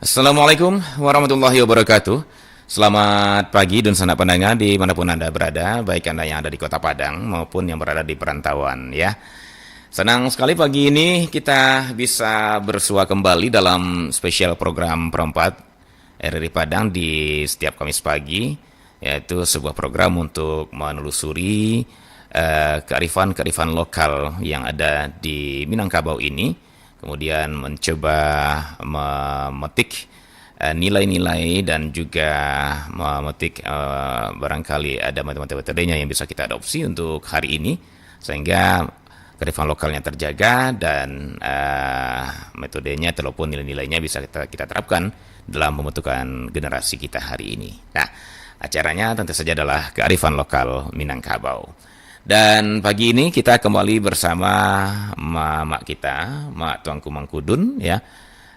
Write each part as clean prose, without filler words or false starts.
Assalamualaikum warahmatullahi wabarakatuh. Selamat pagi dan sanak pendengar dimanapun Anda berada, baik Anda yang ada di Kota Padang maupun yang berada di perantauan ya. Senang sekali pagi ini kita bisa bersua kembali dalam spesial program Perempat RRI Padang di setiap Kamis pagi, yaitu sebuah program untuk menelusuri kearifan-kearifan lokal yang ada di Minangkabau ini, kemudian mencoba memetik nilai-nilai dan juga memetik barangkali ada metode-metodenya yang bisa kita adopsi untuk hari ini sehingga kearifan lokalnya terjaga dan metodenya ataupun nilai-nilainya bisa kita terapkan dalam pembentukan generasi kita hari ini. Nah, acaranya tentu saja adalah kearifan lokal Minangkabau. Dan pagi ini kita kembali bersama mak kita, Mak Tuanku Mangkudun ya.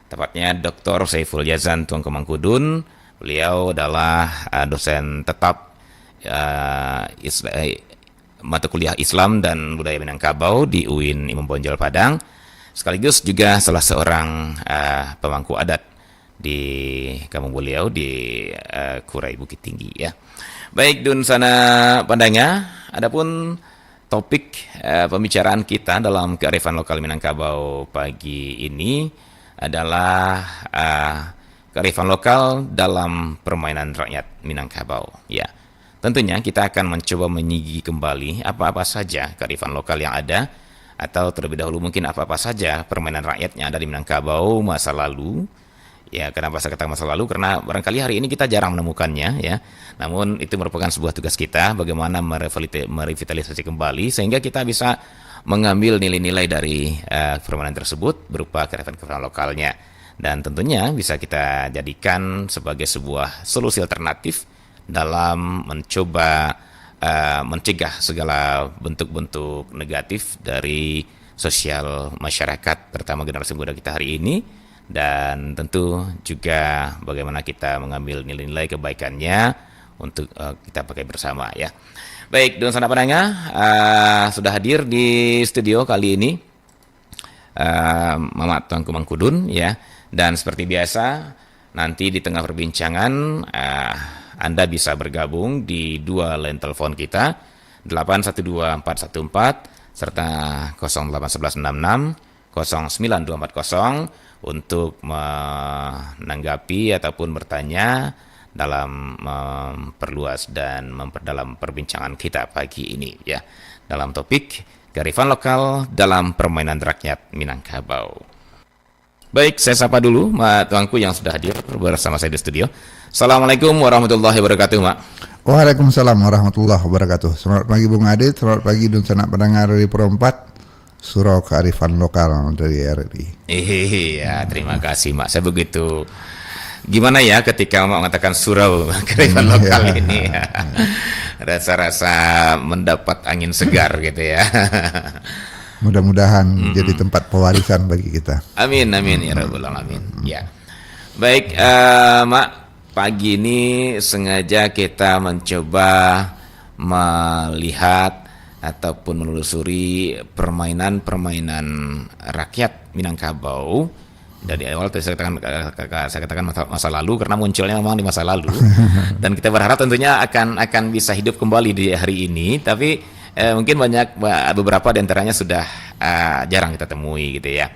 Tepatnya Dr. Saiful Yazan Tuanku Mangkudun. Beliau adalah dosen tetap mata kuliah Islam dan Budaya Minangkabau di UIN Imam Bonjol Padang. Sekaligus juga salah seorang pemangku adat di kampung beliau di Kurai Bukit Tinggi ya. Baik Dun sana pandangnya, adapun topik pembicaraan kita dalam kearifan lokal Minangkabau pagi ini adalah kearifan lokal dalam permainan rakyat Minangkabau ya. Tentunya kita akan mencoba menyigi kembali apa-apa saja kearifan lokal yang ada, atau terlebih dahulu mungkin apa-apa saja permainan rakyat yang ada di Minangkabau masa lalu. Ya, kenapa saya katakan masa lalu? Karena barangkali hari ini kita jarang menemukannya ya. Namun itu merupakan sebuah tugas kita bagaimana merevitalisasi kembali sehingga kita bisa mengambil nilai-nilai dari permainan tersebut berupa kearifan lokalnya. Dan tentunya bisa kita jadikan sebagai sebuah solusi alternatif dalam mencoba mencegah segala bentuk-bentuk negatif dari sosial masyarakat, terutama generasi muda kita hari ini. Dan tentu juga bagaimana kita mengambil nilai-nilai kebaikannya untuk kita pakai bersama ya. Baik, dan sanak pendengar sudah hadir di studio kali ini Mamat Tuanku Mangkudun ya. Dan seperti biasa nanti di tengah perbincangan Anda bisa bergabung di dua line telepon kita 812414 serta 08166 09240 untuk menanggapi ataupun bertanya dalam memperluas dan memperdalam perbincangan kita pagi ini ya, dalam topik kearifan lokal dalam permainan rakyat Minangkabau. Baik, saya sapa dulu Mak Tuanku yang sudah hadir bersama saya di studio. Assalamualaikum warahmatullahi wabarakatuh, Mak. Waalaikumsalam warahmatullahi wabarakatuh. Selamat pagi Bung Adit, selamat pagi dan sanak pendengar dari Perempat Surau Kearifan Lokal dari RRI. Iya, terima kasih Mak. Saya begitu gimana ya ketika Mak mengatakan surau kearifan lokal ini ya. Rasa-rasa mendapat angin segar gitu ya. Mudah-mudahan jadi tempat pewarisan bagi kita. Amin amin ya rabbal alamin. Ya. Baik Mak, pagi ini sengaja kita mencoba melihat ataupun menelusuri permainan-permainan rakyat Minangkabau. Dari awal tadi saya katakan masa lalu karena munculnya memang di masa lalu dan kita berharap tentunya akan bisa hidup kembali di hari ini, tapi mungkin beberapa di antaranya sudah jarang kita temui gitu ya.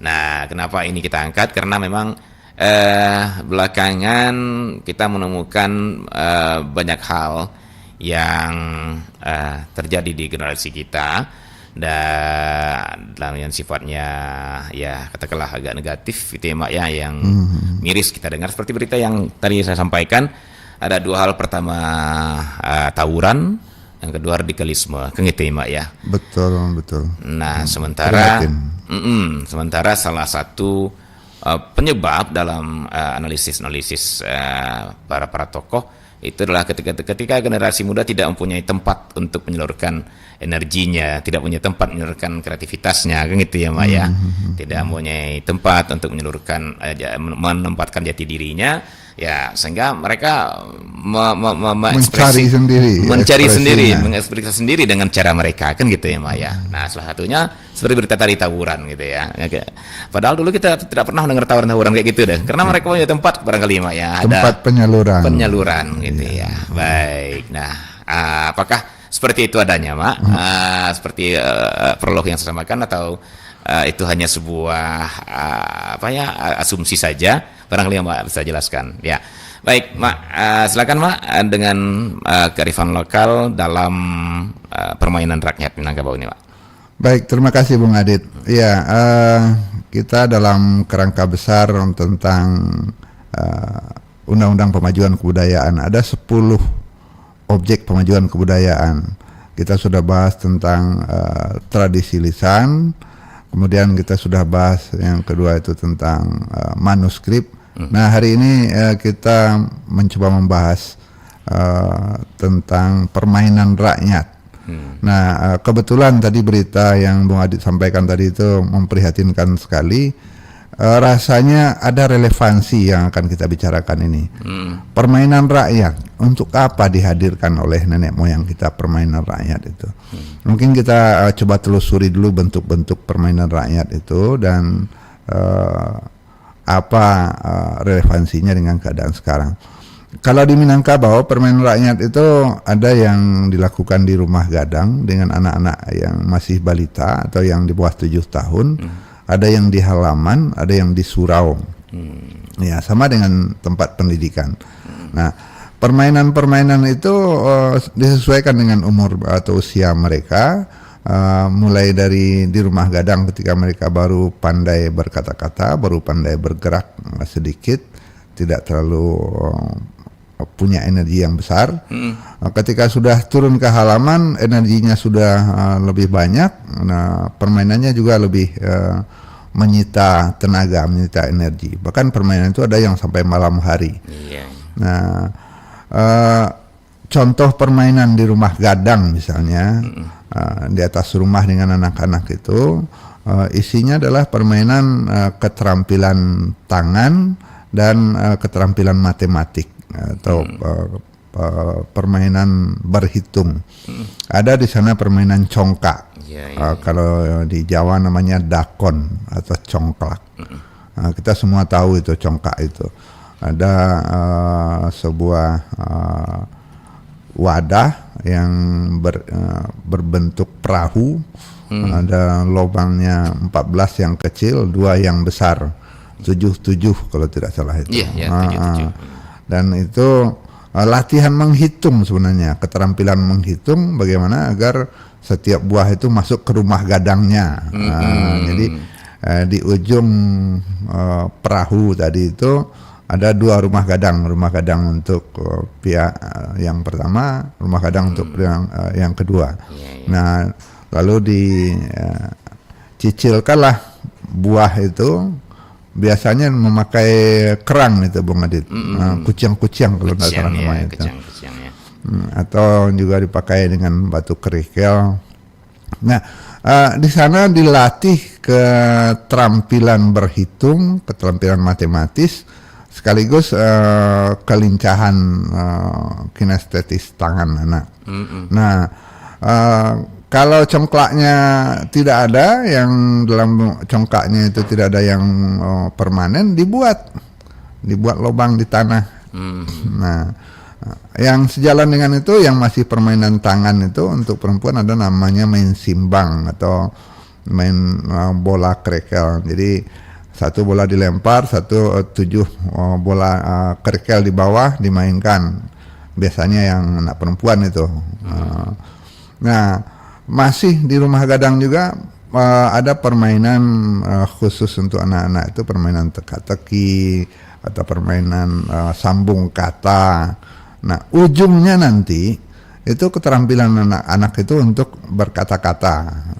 Nah, kenapa ini kita angkat? Karena memang belakangan kita menemukan banyak hal yang terjadi di generasi kita dan yang sifatnya ya katakanlah agak negatif gitu ya Mak ya, yang miris kita dengar seperti berita yang tadi saya sampaikan. Ada dua hal, pertama tawuran, yang kedua radikalisme kan gitu ya Mak ya. Betul. Nah sementara salah satu penyebab dalam analisis para tokoh itu adalah ketika generasi muda tidak mempunyai tempat untuk menyalurkan energinya, tidak punya tempat menyalurkan kreativitasnya, kan gitu ya Mak ya. Tidak mempunyai tempat untuk menyalurkan menempatkan jati dirinya, Ya, sehingga mereka Mencari sendiri mencari sendiri, ekspresinya. mengekspresi sendiri dengan cara mereka, kan gitu ya, Mak ya. Nah, salah satunya seperti berita tadi tawuran gitu ya. Padahal dulu kita tidak pernah dengar tawuran kayak gitu deh, karena mereka punya tempat barangkali, Mak ya. Ada Tempat penyaluran gitu ya. Baik. Nah, apakah seperti itu adanya, Mak? Seperti prolog yang saya sampaikan, atau itu hanya sebuah asumsi saja? Barangkali yang Mak bisa jelaskan. Ya, baik, Mak. Silakan, Mak, dengan kearifan lokal dalam permainan rakyat Minangkabau ini, Mak. Baik, terima kasih Bung Adit. Ya, kita dalam kerangka besar tentang Undang-Undang Pemajuan Kebudayaan ada 10 objek pemajuan kebudayaan. Kita sudah bahas tentang tradisi lisan, kemudian kita sudah bahas yang kedua itu tentang manuskrip. Nah, hari ini kita mencoba membahas tentang permainan rakyat. Nah, kebetulan tadi berita yang Bung Adit sampaikan tadi itu memprihatinkan sekali. Rasanya ada relevansi yang akan kita bicarakan ini. Permainan rakyat, untuk apa dihadirkan oleh nenek moyang kita permainan rakyat itu? Mungkin kita coba telusuri dulu bentuk-bentuk permainan rakyat itu dan apa relevansinya dengan keadaan sekarang. Kalau di Minangkabau, permainan rakyat itu ada yang dilakukan di rumah gadang dengan anak-anak yang masih balita atau yang di bawah 7 tahun. Ada yang di halaman, ada yang di surau. Ya, sama dengan tempat pendidikan. Nah, permainan-permainan itu disesuaikan dengan umur atau usia mereka. Mulai dari di rumah gadang ketika mereka baru pandai berkata-kata, baru pandai bergerak sedikit, tidak terlalu punya energi yang besar. Ketika sudah turun ke halaman, energinya sudah lebih banyak. Nah, permainannya juga lebih menyita tenaga, menyita energi. Bahkan permainan itu ada yang sampai malam hari. Nah, contoh permainan di rumah gadang misalnya, di atas rumah dengan anak-anak itu isinya adalah permainan keterampilan tangan dan keterampilan matematik atau permainan berhitung. Ada di sana permainan congkak. Kalau di Jawa namanya dakon atau congklak. Kita semua tahu itu congkak itu. Ada sebuah wadah yang berbentuk perahu. Ada lubangnya 14 yang kecil, 2 yang besar. 7 kalau tidak salah itu. Dan itu latihan menghitung sebenarnya, keterampilan menghitung bagaimana agar setiap buah itu masuk ke rumah gadangnya. Jadi di ujung perahu tadi itu ada 2 rumah gadang untuk pihak yang pertama, rumah gadang untuk yang kedua. Nah, lalu dicicilkanlah buah itu. Biasanya memakai kerang itu Bung Adit, kuciang-kuciang kalau tidak salah namanya itu. Atau juga dipakai dengan batu kerikil. Nah, di sana dilatih keterampilan berhitung, keterampilan matematis, sekaligus kelincahan kinestetis tangan anak. Nah, kalau congklaknya tidak ada, yang dalam congkaknya itu tidak ada yang permanen, dibuat lubang di tanah. Nah, yang sejalan dengan itu, yang masih permainan tangan itu untuk perempuan ada namanya main simbang atau main bola krekel. Jadi 1 bola dilempar, 7 bola krekel di bawah dimainkan. Biasanya yang anak perempuan itu. Nah, masih di rumah gadang juga ada permainan khusus untuk anak-anak, itu permainan teka-teki atau permainan sambung kata. Nah, ujungnya nanti itu keterampilan anak-anak itu untuk berkata-kata.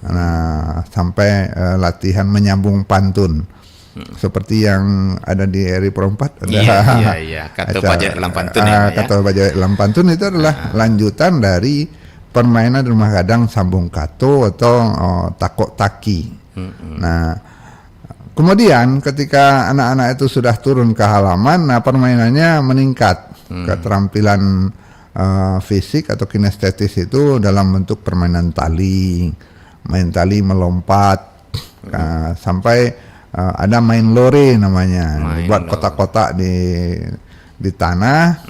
Nah, sampai latihan menyambung pantun. Seperti yang ada di RI Pro 4 ada kata Bajak dalam pantun kata Bajak dalam pantun itu adalah lanjutan dari permainan rumah gadang sambung kato atau takok taki. Nah, Kemudian ketika anak-anak itu sudah turun ke halaman, nah permainannya meningkat. Keterampilan fisik atau kinestetis itu dalam bentuk permainan tali, main tali melompat, sampai ada main lore namanya, buat kotak-kotak di tanah,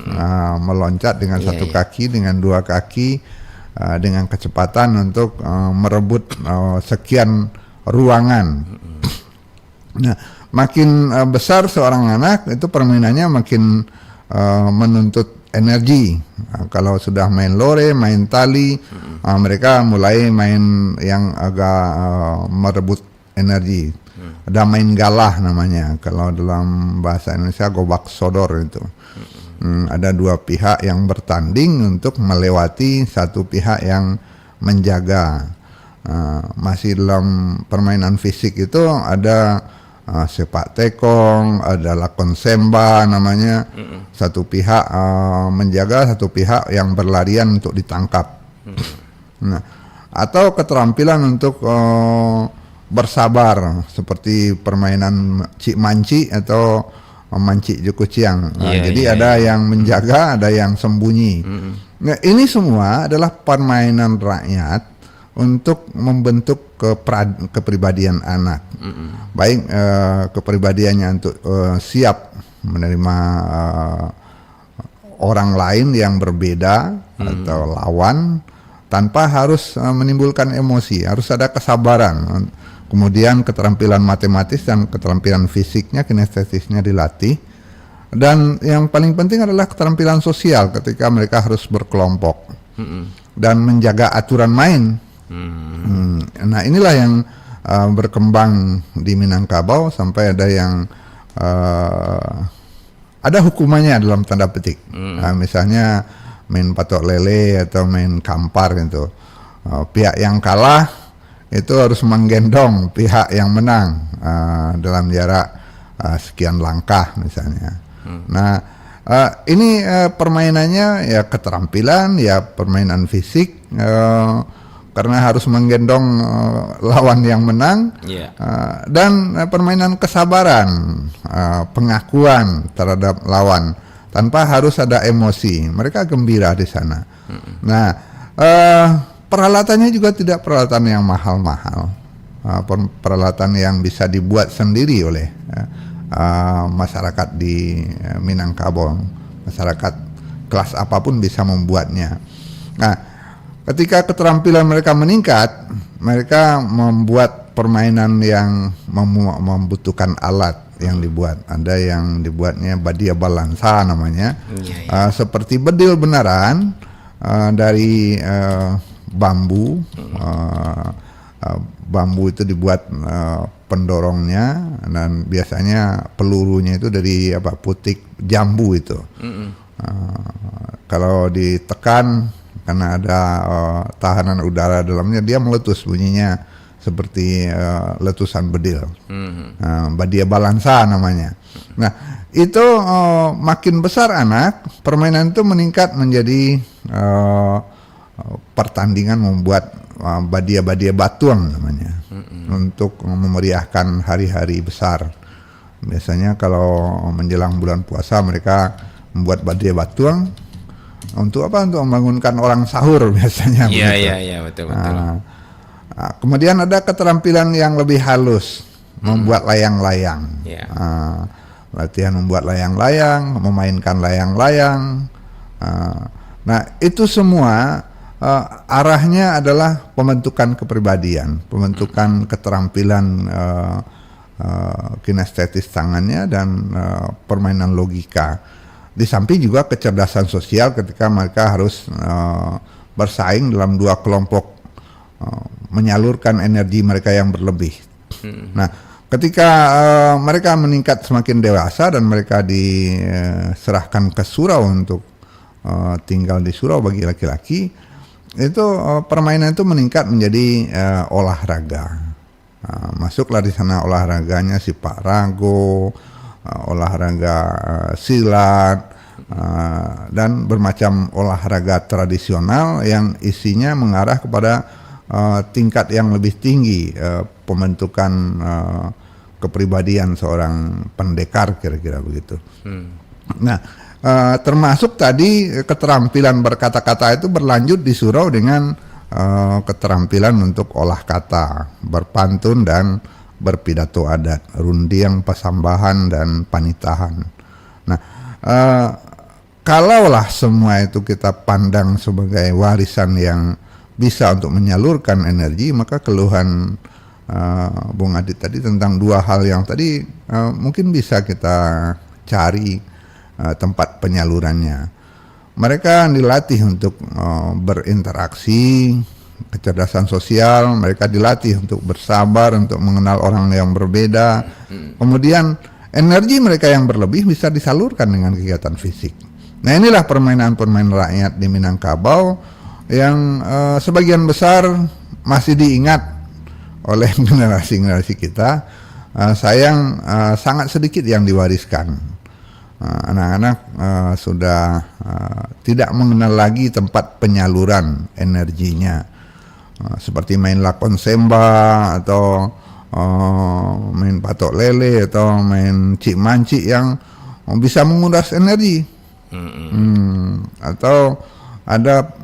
meloncat dengan satu kaki, dengan dua kaki, dengan kecepatan untuk merebut sekian ruangan. Nah, makin besar seorang anak itu permainannya makin menuntut energi. Kalau sudah main lore, main tali, mereka mulai main yang agak merebut energi. Ada main galah namanya. Kalau dalam bahasa Indonesia gobak sodor itu. Ada dua pihak yang bertanding untuk melewati satu pihak yang menjaga. Masih dalam permainan fisik itu ada sepak tekong, ada lakon semba namanya. Satu pihak menjaga, satu pihak yang berlarian untuk ditangkap. Nah, atau keterampilan untuk bersabar seperti permainan cik manci atau mancik jukuciang. Jadi ada yang menjaga, ada yang sembunyi. Nah, ini semua adalah permainan rakyat untuk membentuk kepribadian anak. Baik kepribadiannya untuk siap menerima orang lain yang berbeda atau lawan tanpa harus menimbulkan emosi, harus ada kesabaran. Kemudian keterampilan matematis dan keterampilan fisiknya, kinestetisnya dilatih. Dan yang paling penting adalah keterampilan sosial ketika mereka harus berkelompok dan menjaga aturan main. Nah, inilah yang berkembang di Minangkabau sampai ada yang ada hukumannya dalam tanda petik. Misalnya main patok lele atau main kampar gitu. Pihak yang kalah itu harus menggendong pihak yang menang dalam jarak sekian langkah misalnya. Nah, ini permainannya ya keterampilan, ya permainan fisik, karena harus menggendong lawan yang menang, dan permainan kesabaran, pengakuan terhadap lawan tanpa harus ada emosi. Mereka gembira di sana. Nah, peralatannya juga tidak peralatan yang mahal-mahal, peralatan yang bisa dibuat sendiri oleh masyarakat di Minangkabau. Masyarakat kelas apapun bisa membuatnya. Nah, ketika keterampilan mereka meningkat, mereka membuat permainan yang membutuhkan alat yang dibuat. Ada yang dibuatnya badia balansa namanya, seperti bedil beneran dari bambu. Bambu itu dibuat pendorongnya, dan biasanya pelurunya itu dari putik jambu itu. Kalau ditekan karena ada tahanan udara dalamnya, dia meletus, bunyinya seperti letusan bedil. Badia balansa namanya. Nah, itu makin besar anak, permainan itu meningkat menjadi pertandingan membuat badia-badia batuang namanya, untuk memeriahkan hari-hari besar. Biasanya kalau menjelang bulan puasa mereka membuat badia batuang untuk apa? Untuk membangunkan orang sahur biasanya. Iya, betul. Kemudian ada keterampilan yang lebih halus, membuat layang-layang. Latihan membuat layang-layang, memainkan layang-layang. Nah, itu semua arahnya adalah pembentukan kepribadian, pembentukan keterampilan kinestetis tangannya, dan permainan logika. Di samping juga kecerdasan sosial ketika mereka harus bersaing dalam dua kelompok, menyalurkan energi mereka yang berlebih. Nah, ketika mereka meningkat semakin dewasa dan mereka diserahkan ke surau untuk tinggal di surau bagi laki-laki, itu permainan itu meningkat menjadi olahraga. Masuklah di sana olahraganya sipak rago, olahraga silat, dan bermacam olahraga tradisional yang isinya mengarah kepada tingkat yang lebih tinggi, pembentukan kepribadian seorang pendekar, kira-kira begitu. Nah, termasuk tadi keterampilan berkata-kata itu berlanjut di surau dengan keterampilan untuk olah kata, berpantun dan berpidato adat, rundiang, pasambahan dan panitahan. Nah, kalaulah semua itu kita pandang sebagai warisan yang bisa untuk menyalurkan energi, maka keluhan Bung Adit tadi tentang dua hal yang tadi mungkin bisa kita cari tempat penyalurannya. Mereka dilatih untuk berinteraksi, kecerdasan sosial, mereka dilatih untuk bersabar, untuk mengenal orang yang berbeda. Kemudian energi mereka yang berlebih bisa disalurkan dengan kegiatan fisik. Nah, inilah permainan-permainan rakyat di Minangkabau yang sebagian besar masih diingat oleh generasi-generasi kita. Sayang sangat sedikit yang diwariskan. Anak-anak sudah tidak mengenal lagi tempat penyaluran energinya, seperti main lakon semba atau main patok lele atau main cik mancik yang bisa menguras energi. Atau ada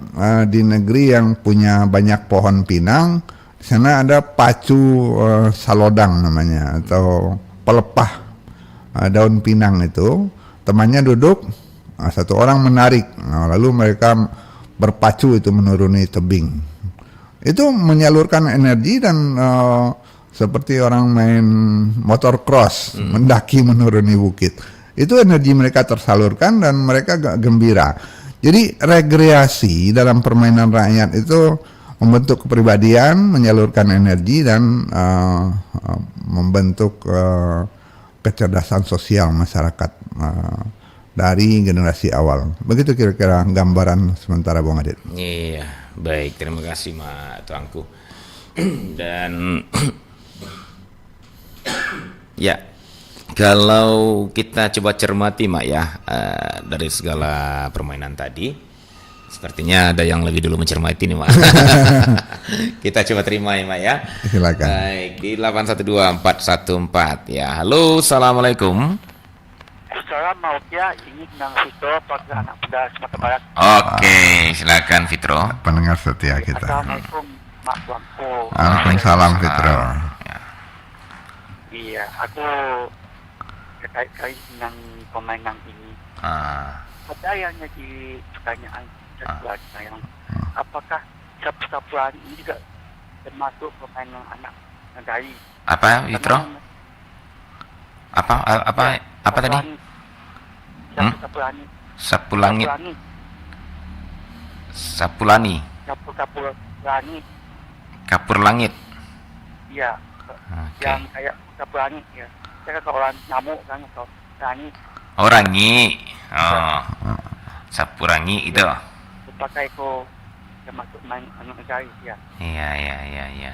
di negeri yang punya banyak pohon pinang, di sana ada pacu salodang namanya, atau pelepah daun pinang itu. Temannya duduk, satu orang menarik, lalu mereka berpacu itu menuruni tebing. Itu menyalurkan energi dan seperti orang main motor cross, mendaki menuruni bukit. Itu energi mereka tersalurkan dan mereka gembira. Jadi rekreasi dalam permainan rakyat itu membentuk kepribadian, menyalurkan energi dan membentuk kecerdasan sosial masyarakat dari generasi awal. Begitu kira-kira gambaran sementara Bung Adit. Iya, baik, terima kasih Mak Tuanku. Dan ya, kalau kita coba cermati Mak ya, dari segala permainan tadi, sepertinya ada yang lebih dulu mencermati nih Mak. Kita coba terima ya Mak ya. Silakan. Baik, di 812414 ya. Halo, assalamualaikum. Assalamualaikum ya, ini Nang Fitro, Pakar Anak Muda Sumatera Barat. Oke, silakan Fitro. Pendengar setia kita. Assalamualaikum Mak Tuanku. Waalaikumsalam Fitro. Ya. Iya, aku terkait dengan permainan ini. Ada yang jadi pertanyaan selanjutnya yang apakah sapu-sapuan ini juga termasuk permainan anak negari? Apa Fitro? Apa tadi? Sapu langit. Sapulani. Kapur langit. Iya. Okay. Yang kayak sapu langit ya. Saya kalau orang nyamuk kan atau langit. Oh, rangi. Oh. Sapurangi itu. Pakai itu termasuk main anak negari ya. Iya.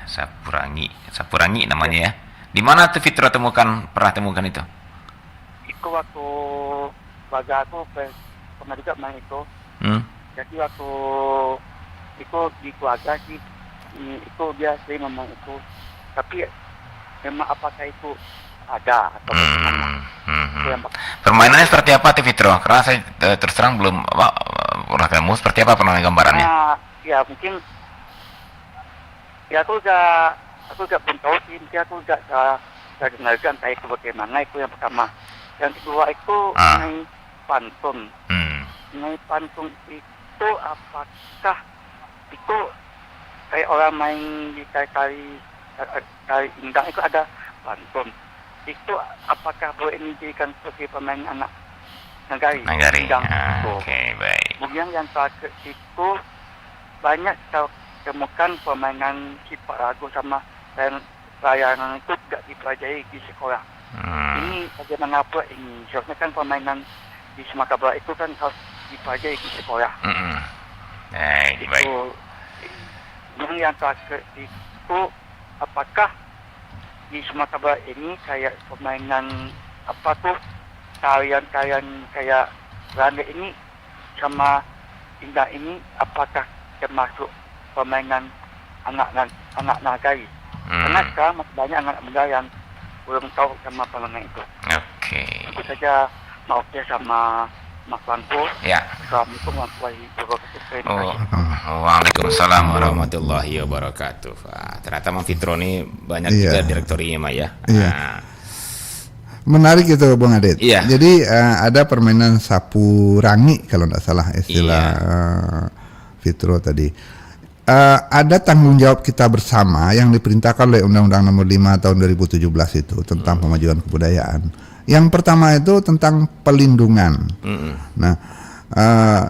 Sapurangi namanya ya. Di mana tuh Fitro pernah temukan itu? Itu waktu keluarga aku pernah juga main itu. Jadi waktu itu di keluarga sih itu dia sering ngomong itu. Tapi memang apakah itu ada atau bagaimana? Permainannya seperti apa tuh Fitro? Karena saya terus terang belum pernah ketemu. Seperti apa permainan gambarannya? Ya mungkin ya aku juga belum tahu sih. Mungkin aku juga dengarkan kayak itu bagaimana. Itu yang pertama. Yang kedua itu mengenai pantun. Mengenai pantun itu apakah itu kayak orang main di kali indang itu ada pantun. Itu apakah boleh dijadikan sebagai pemain anak negari? Oke, baik. Kemudian yang terakhir itu banyak kita temukan permainan sifat lagu sama layangan itu tidak dipelajari di sekolah. Ini bagaimana pula ini? Seharusnya kan permainan di Sumatera Barat itu kan harus dipelajari di sekolah. Baik. Yang terakhir itu apakah di Sumatera Barat ini kayak permainan apa tuh tarian-tarian kayak randa ini sama indah ini apakah termasuk permainan anak nagari? Karena sekarang masih banyak anak muda yang belum tahu sama permainan itu. Oke. Aku saja maaf ya sama Mas Panko. Ya. Assalamualaikum warahmatullahi wabarakatuh. Terima Oh, kasih. Waalaikumsalam warahmatullahi wabarakatuh. Wah, ternyata Mang Fitro ini banyak juga direktorinya, Mak ya. Iya. Nah, Menarik itu Bung Adit. Iya. Jadi ada permainan sapu rangi kalau tidak salah istilah Fitro tadi. Ada tanggung jawab kita bersama yang diperintahkan oleh Undang-Undang Nomor 5 Tahun 2017 itu tentang pemajuan kebudayaan. Yang pertama itu tentang pelindungan. Nah,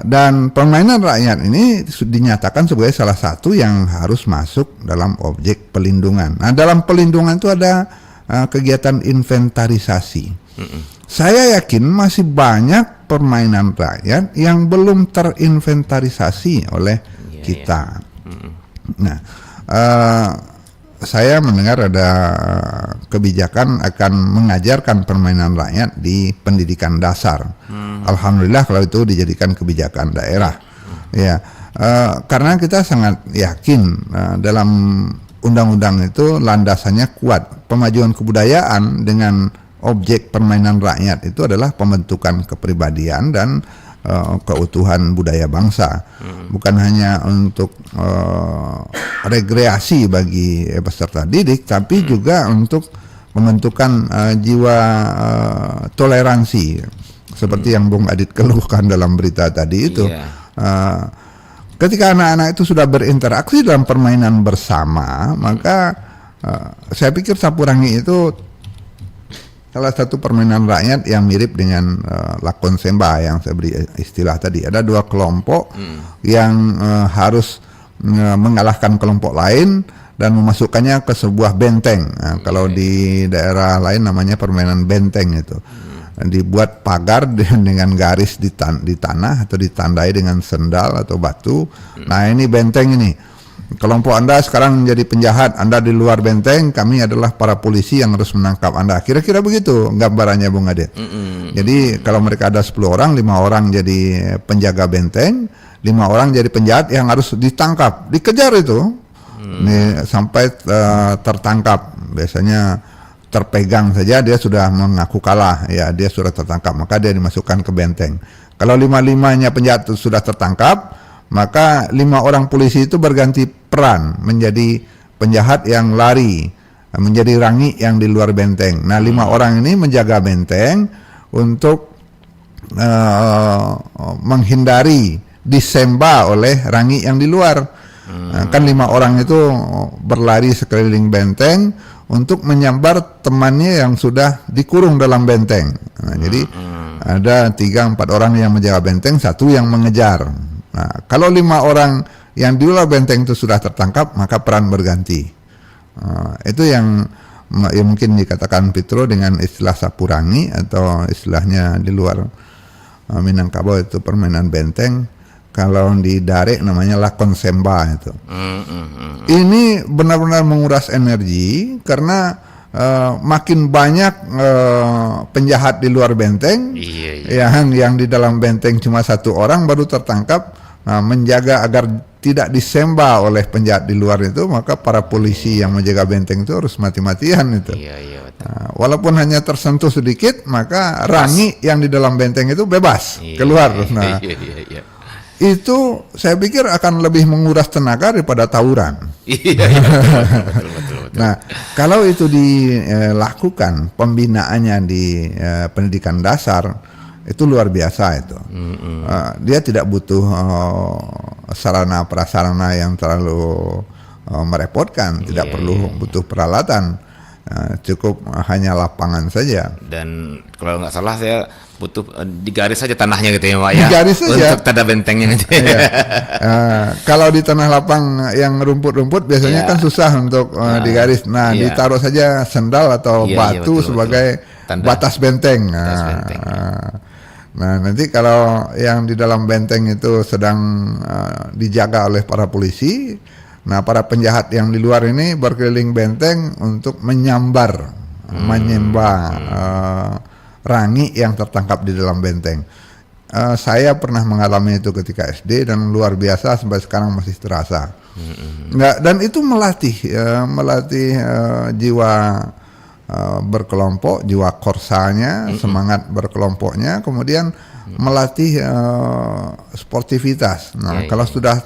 dan permainan rakyat ini dinyatakan sebagai salah satu yang harus masuk dalam objek pelindungan. Nah, dalam pelindungan itu ada kegiatan inventarisasi. Saya yakin masih banyak permainan rakyat yang belum terinventarisasi oleh kita. Nah, saya mendengar ada kebijakan akan mengajarkan permainan rakyat di pendidikan dasar. Alhamdulillah kalau itu dijadikan kebijakan daerah. Ya, karena kita sangat yakin dalam undang-undang itu landasannya kuat. Pemajuan kebudayaan dengan objek permainan rakyat itu adalah pembentukan kepribadian dan keutuhan budaya bangsa, bukan hanya untuk rekreasi bagi peserta didik, tapi juga untuk pembentukan jiwa toleransi, seperti yang Bung Adit keluhkan dalam berita tadi itu. Ketika anak-anak itu sudah berinteraksi dalam permainan bersama, maka saya pikir sapu rangi itu salah satu permainan rakyat yang mirip dengan lakon semba yang saya beri istilah tadi. Ada dua kelompok yang harus mengalahkan kelompok lain dan memasukkannya ke sebuah benteng. Nah, kalau di daerah lain namanya permainan benteng itu. Dibuat pagar dengan garis di tanah atau ditandai dengan sendal atau batu. Nah, ini benteng ini. Kelompok Anda sekarang menjadi penjahat, Anda di luar benteng, kami adalah para polisi yang harus menangkap Anda. Kira-kira begitu gambarannya Bung Adit. Jadi kalau mereka ada 10 orang, 5 orang jadi penjaga benteng, 5 orang jadi penjahat yang harus ditangkap, dikejar itu sampai tertangkap. Biasanya terpegang saja dia sudah mengaku kalah, ya dia sudah tertangkap, maka dia dimasukkan ke benteng. Kalau 5-5-nya penjahat itu sudah tertangkap, maka 5 orang polisi itu berganti peran menjadi penjahat yang lari, menjadi rangi yang di luar benteng. Nah, 5 orang ini menjaga benteng untuk menghindari disemba oleh rangi yang di luar. Kan 5 orang itu berlari sekeliling benteng untuk menyambar temannya yang sudah dikurung dalam benteng. Nah, jadi ada 3-4 orang yang menjaga benteng, 1 yang mengejar. Nah, kalau 5 orang yang di luar benteng itu sudah tertangkap, maka peran berganti. Itu yang mungkin dikatakan Fitro dengan istilah sapu rangi, atau istilahnya di luar Minangkabau itu permainan benteng. Kalau di Darek namanya lakon semba itu. Ini benar-benar menguras energi karena makin banyak penjahat di luar benteng, yang di dalam benteng cuma 1 orang baru tertangkap. Menjaga agar tidak disemba oleh penjahat di luar itu, maka para polisi yang menjaga benteng itu harus mati-matian itu. Walaupun hanya tersentuh sedikit, maka rangi yang di dalam benteng itu bebas keluar. Nah, itu saya pikir akan lebih menguras tenaga daripada tawuran. Betul. Nah, kalau itu dilakukan pembinaannya di pendidikan dasar, itu luar biasa itu. Dia tidak butuh sarana prasarana yang terlalu merepotkan, tidak perlu butuh peralatan, cukup hanya lapangan saja. Dan kalau nggak salah saya butuh digaris saja tanahnya gitu ya Pak ya. Digaris saja untuk tanda bentengnya gitu. Kalau di tanah lapang yang rumput-rumput biasanya kan susah untuk digaris. Nah, ditaruh saja sendal atau batu sebagai batas benteng. Nah, nanti kalau yang di dalam benteng itu sedang dijaga oleh para polisi, nah para penjahat yang di luar ini berkeliling benteng untuk menyambar, rangi yang tertangkap di dalam benteng. Saya pernah mengalami itu ketika SD dan luar biasa, sampai sekarang masih terasa. Dan itu melatih jiwa berkelompok, jiwa korsanya, semangat berkelompoknya, kemudian melatih sportivitas. Nah, kalau sudah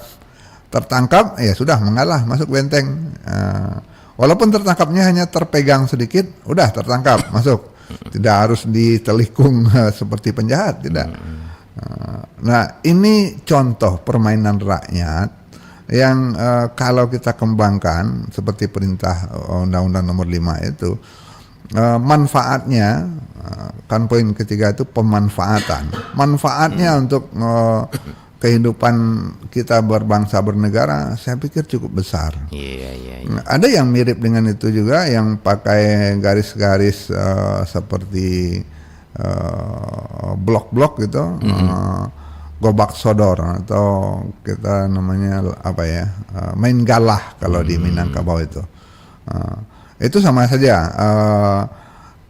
tertangkap, ya sudah mengalah, masuk benteng. Walaupun tertangkapnya hanya terpegang sedikit, udah tertangkap, masuk. Tidak harus ditelikung seperti penjahat, tidak. Nah, ini contoh permainan rakyat yang kalau kita kembangkan seperti perintah Undang-Undang Nomor 5 itu, manfaatnya kan poin ketiga itu pemanfaatan. Manfaatnya untuk kehidupan kita berbangsa bernegara, saya pikir cukup besar. Ada yang mirip dengan itu juga, yang pakai garis-garis seperti blok-blok gitu, gobak sodor, atau kita namanya apa ya, main galah kalau di Minangkabau itu. Itu sama saja,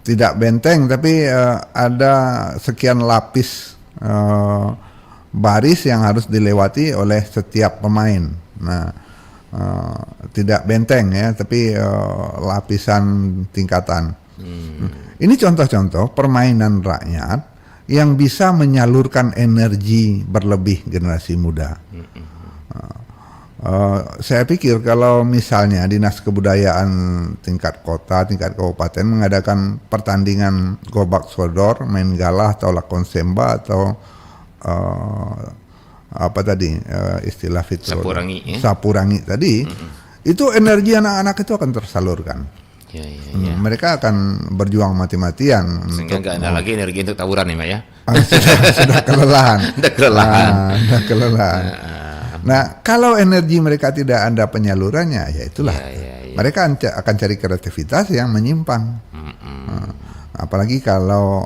tidak benteng tapi ada sekian lapis baris yang harus dilewati oleh setiap pemain. Nah, tidak benteng ya, tapi lapisan tingkatan. Ini contoh-contoh permainan rakyat yang bisa menyalurkan energi berlebih generasi muda. Saya pikir kalau misalnya Dinas Kebudayaan tingkat kota, tingkat kabupaten mengadakan pertandingan gobak sodor, main galah atau lakon semba atau apa tadi istilah fitro sapurangi tadi, itu energi anak-anak itu akan tersalurkan. Mereka akan berjuang mati-matian sehingga nggak ada lagi energi untuk tawuran nih, Pak ya. Sudah kelelahan. Sudah kelelahan. Nah, kalau energi mereka tidak ada penyalurannya, ya itulah. Mereka akan cari kreativitas yang menyimpang. Apalagi kalau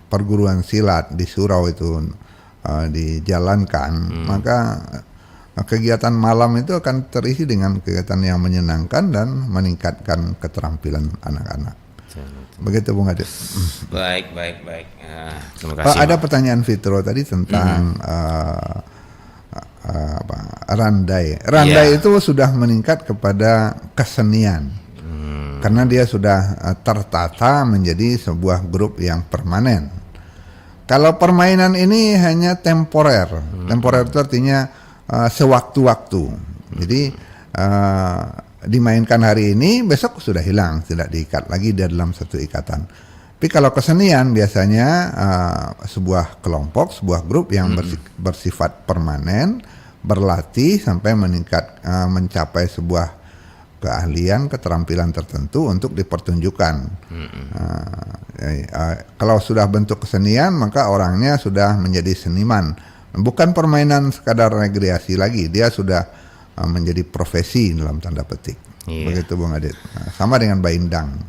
perguruan silat di surau itu dijalankan, maka kegiatan malam itu akan terisi dengan kegiatan yang menyenangkan dan meningkatkan keterampilan anak-anak. Begitu Bung Adit. Baik. Terima kasih. Ada pertanyaan Fitro tadi tentang Randai. Randai itu sudah meningkat kepada kesenian, karena dia sudah tertata menjadi sebuah grup yang permanen. Kalau permainan ini hanya temporer. Temporer itu artinya sewaktu-waktu. Jadi dimainkan hari ini, besok sudah hilang, tidak diikat lagi di dalam satu ikatan. Tapi kalau kesenian biasanya sebuah kelompok, sebuah grup yang bersifat permanen, berlatih sampai mencapai sebuah keahlian, keterampilan tertentu untuk dipertunjukkan. Kalau sudah bentuk kesenian, maka orangnya sudah menjadi seniman. Bukan permainan sekadar rekreasi lagi, dia sudah menjadi profesi dalam tanda petik. Begitu Bung Adit. Sama dengan Baindang.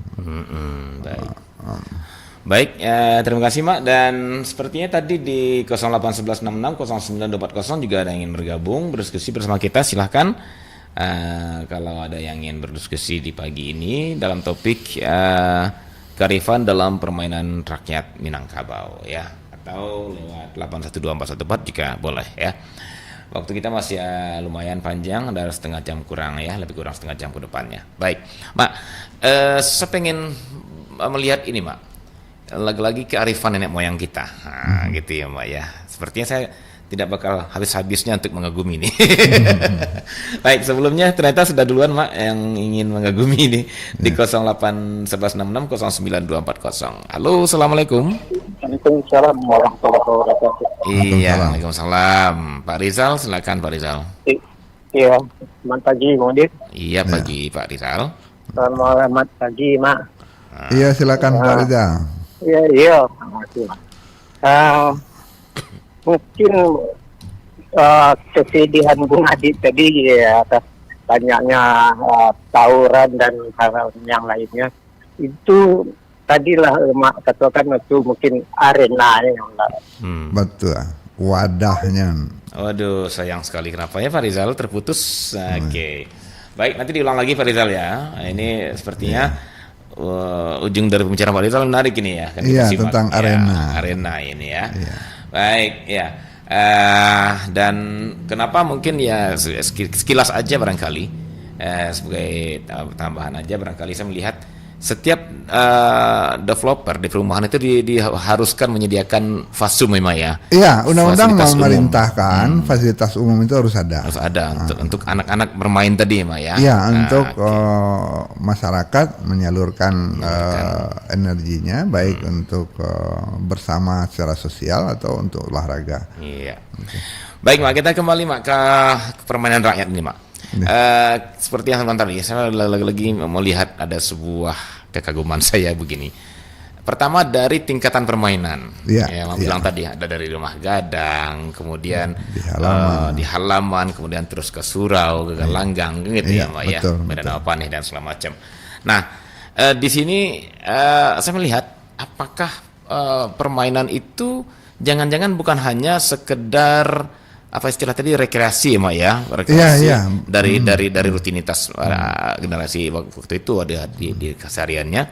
Baik, terima kasih Mak. Dan sepertinya tadi di 081166 09240 juga ada yang ingin bergabung berdiskusi bersama kita. Silahkan kalau ada yang ingin berdiskusi di pagi ini dalam topik kearifan dalam permainan rakyat Minangkabau ya, atau lewat 812414 juga boleh ya. Waktu kita masih lumayan panjang, ada setengah jam kurang ya, lebih kurang setengah jam ke depannya. Baik, Mak, saya pengen melihat ini Mak, lagi-lagi kearifan nenek moyang kita, gitu ya Mak ya. Sepertinya saya tidak bakal habis-habisnya untuk mengagumi ini. Baik, sebelumnya ternyata sudah duluan Mak yang ingin mengagumi ini di 081166 09240. Halo, assalamualaikum. Waalaikumsalam warahmatullahi wabarakatuh. Iya, waalaikumsalam. Pak Rizal, silakan Pak Rizal. Iya, selamat pagi Bung Adit. Iya, pagi Pak Rizal. Selamat pagi Mak. Iya, silakan Pak Rizal. Iya, terima kasih. Mungkin kesedihan Bung Adit tadi ya, atas banyaknya tawuran dan hal yang lainnya itu tadilah Mak katakan itu mungkin arenanya yang Betul, wadahnya. Waduh, sayang sekali. Kenapa ya Pak Rizal terputus? Oke. Baik, nanti diulang lagi Pak Rizal ya. Ini sepertinya ujung dari pembicaraan Pak Rizal menarik ini ya. Iya, tentang arena. Arena ini ya. Baik, ya. Dan kenapa mungkin ya sekilas aja barangkali sebagai tambahan aja barangkali saya melihat setiap developer di perumahan itu diharuskan menyediakan fasum memang ya. Iya, undang-undang Fasilitas memerintahkan fasilitas umum itu harus ada. Harus ada untuk anak-anak bermain tadi Mak ya. Iya, untuk masyarakat menyalurkan energinya baik untuk bersama secara sosial atau untuk olahraga. Iya. Baik Mak, kita kembali Mak ke permainan rakyat ini Mak. Seperti yang tadi, saya lagi-lagi melihat ada sebuah kekaguman saya begini. Pertama dari tingkatan permainan, yang bilang tadi ada dari rumah gadang, kemudian di halaman, kemudian terus ke surau, ke gelanggang, gitu ya Mbak ya, medan apa nih dan segala macam. Nah di sini saya melihat apakah permainan itu jangan-jangan bukan hanya sekedar apa istilah tadi rekreasi ya Mak ya, rekreasi dari rutinitas generasi waktu itu ada di kesehariannya,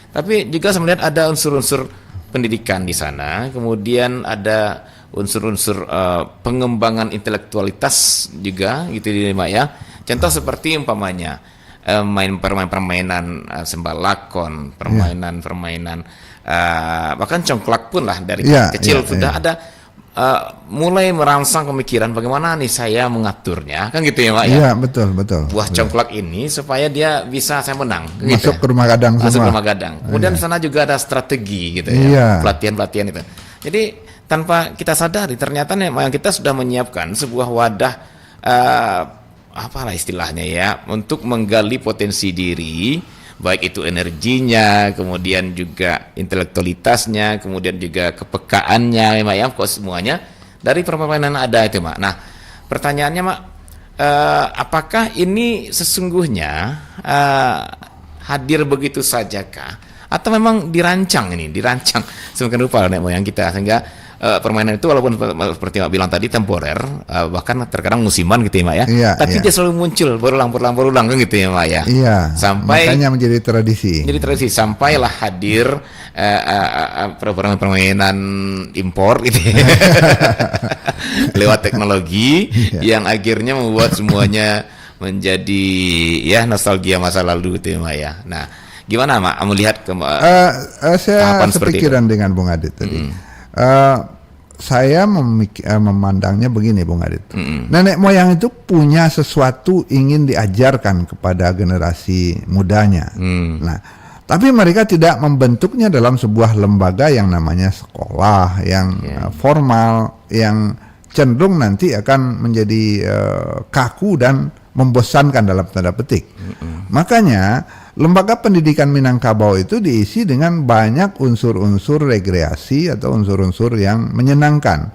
tapi juga saya melihat ada unsur-unsur pendidikan di sana, kemudian ada unsur-unsur pengembangan intelektualitas juga gitu ya Mak ya. Contoh seperti umpamanya permainan sembalakon, permainan bahkan congklak pun lah dari kecil sudah ada. Mulai merangsang pemikiran bagaimana nih saya mengaturnya kan gitu ya Mak ya. Iya betul. Buah congklak ini supaya dia bisa saya menang. Masuk ke rumah gadang semua. Masuk ke rumah gadang. Kemudian di sana juga ada strategi gitu ya. Pelatihan itu. Jadi tanpa kita sadari ternyata yang kita sudah menyiapkan sebuah wadah apalah istilahnya ya untuk menggali potensi diri, baik itu energinya, kemudian juga intelektualitasnya, kemudian juga kepekaannya, Mak ya, kok semuanya dari permainan ada itu, Mak. Nah, pertanyaannya, Mak, apakah ini sesungguhnya hadir begitu saja kah? Atau memang dirancang sedemikian rupa nenek moyang kita sehingga permainan itu walaupun seperti Mak bilang tadi temporer, bahkan terkadang musiman gitu ya Mak ya, tapi dia selalu muncul berulang kan gitu ya Mak ya. Iya. Sampai makanya menjadi tradisi. Sampailah hadir permainan impor gitu ya. Lewat teknologi yang akhirnya membuat semuanya menjadi ya nostalgia masa lalu gitu ya Mak ya. Nah, gimana Mak melihat saya sepikiran dengan Bung Adit tadi. Saya memandangnya begini Bung Adit. Nenek moyang itu punya sesuatu ingin diajarkan kepada generasi mudanya. Nah, tapi mereka tidak membentuknya dalam sebuah lembaga yang namanya sekolah yang formal, yang cenderung nanti akan menjadi kaku dan membosankan dalam tanda petik. Makanya lembaga pendidikan Minangkabau itu diisi dengan banyak unsur-unsur rekreasi atau unsur-unsur yang menyenangkan.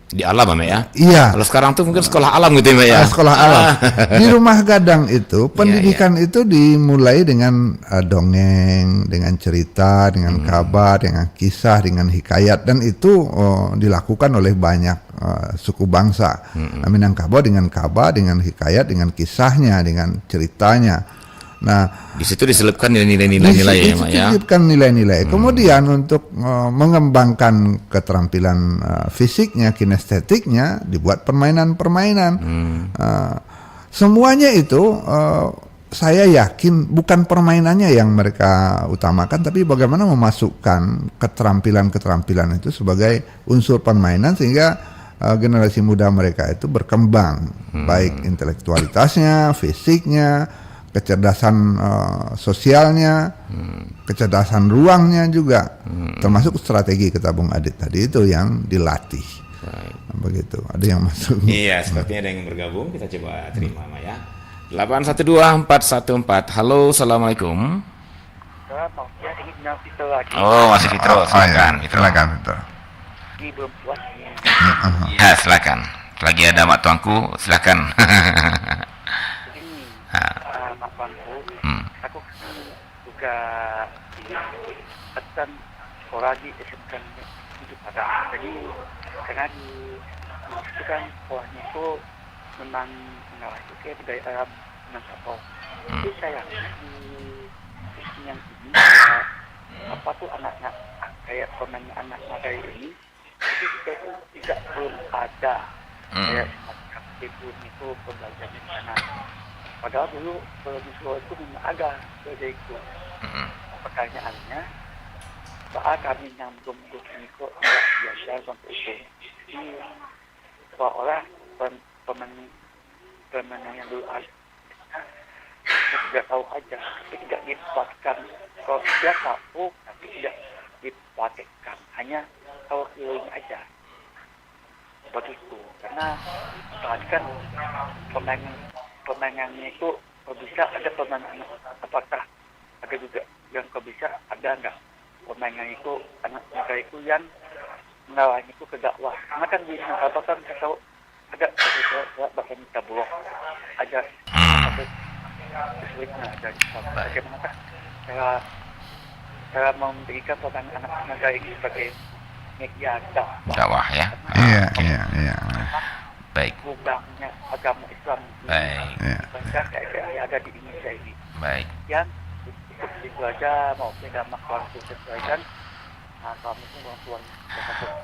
Di alam ya? Iya. Kalau sekarang tuh mungkin sekolah alam gitu ya? Sekolah alam. Di rumah gadang itu pendidikan itu dimulai dengan dongeng, dengan cerita, dengan kabar, dengan kisah, dengan hikayat, dan itu dilakukan oleh banyak suku bangsa. Minangkabau dengan kabar, dengan hikayat, dengan kisahnya, dengan ceritanya. Nah, di situ diselipkan nilai-nilai ya, Mak ya. Diselipkan nilai-nilai. Kemudian untuk mengembangkan keterampilan fisiknya, kinestetiknya, dibuat permainan-permainan. Semuanya itu saya yakin bukan permainannya yang mereka utamakan, tapi bagaimana memasukkan keterampilan-keterampilan itu sebagai unsur permainan sehingga generasi muda mereka itu berkembang, baik intelektualitasnya, fisiknya, kecerdasan sosialnya, kecerdasan ruangnya juga, termasuk strategi kata Bung Adit tadi itu yang dilatih. Begitu. Ada yang masuk. Iya, sepertinya ada yang bergabung. Kita coba terima ya. 812414. Halo, assalamualaikum. Oh, masih Fitro. Silakan. Silakan Fitro. Ini belum puas. Ya, silakan. Lagi ada mak tuanku, silakan. Mak tuanku, aku juga akan sekolah di SMK itu Padang. Jadi karena di itu kan sekolahnya itu memang mengarah itu kayak budaya Arab Minangkabau. Jadi sayangnya di sisi yang ini apa tuh anaknya kayak pemain anaknya dari ini itu kita itu tidak belum ada kayak semacam itu pembelajaran di sana. Padahal dulu kalau di Solo itu memang ada seperti itu. Pertanyaannya, saat kami nyambung ini kok nggak biasa sampai itu. Jadi seolah pemenang yang dulu ada tidak tahu aja, tapi tidak dipakaikan. Kalau dia tahu, tapi tidak dipakaikan, hanya tahu feeling aja. Begitu, karena tadi kan pemenangnya itu bisa ada pemenang, apakah ada juga yang bisa ada enggak pemenang itu anak mereka itu yang mengalami itu ke dakwah. Karena kan di Minangkabau kan kita tahu ada bahkan kita blok aja kesulitan dari bagaimana cara memberikan pemenang anak mereka ini sebagai media dakwah ya. Iya. Baik. Kubangnya agama Islam yang ada di Indonesia ini. Baik. Yang itu aja mau kita langsung sesuaikan. Kami bantuan.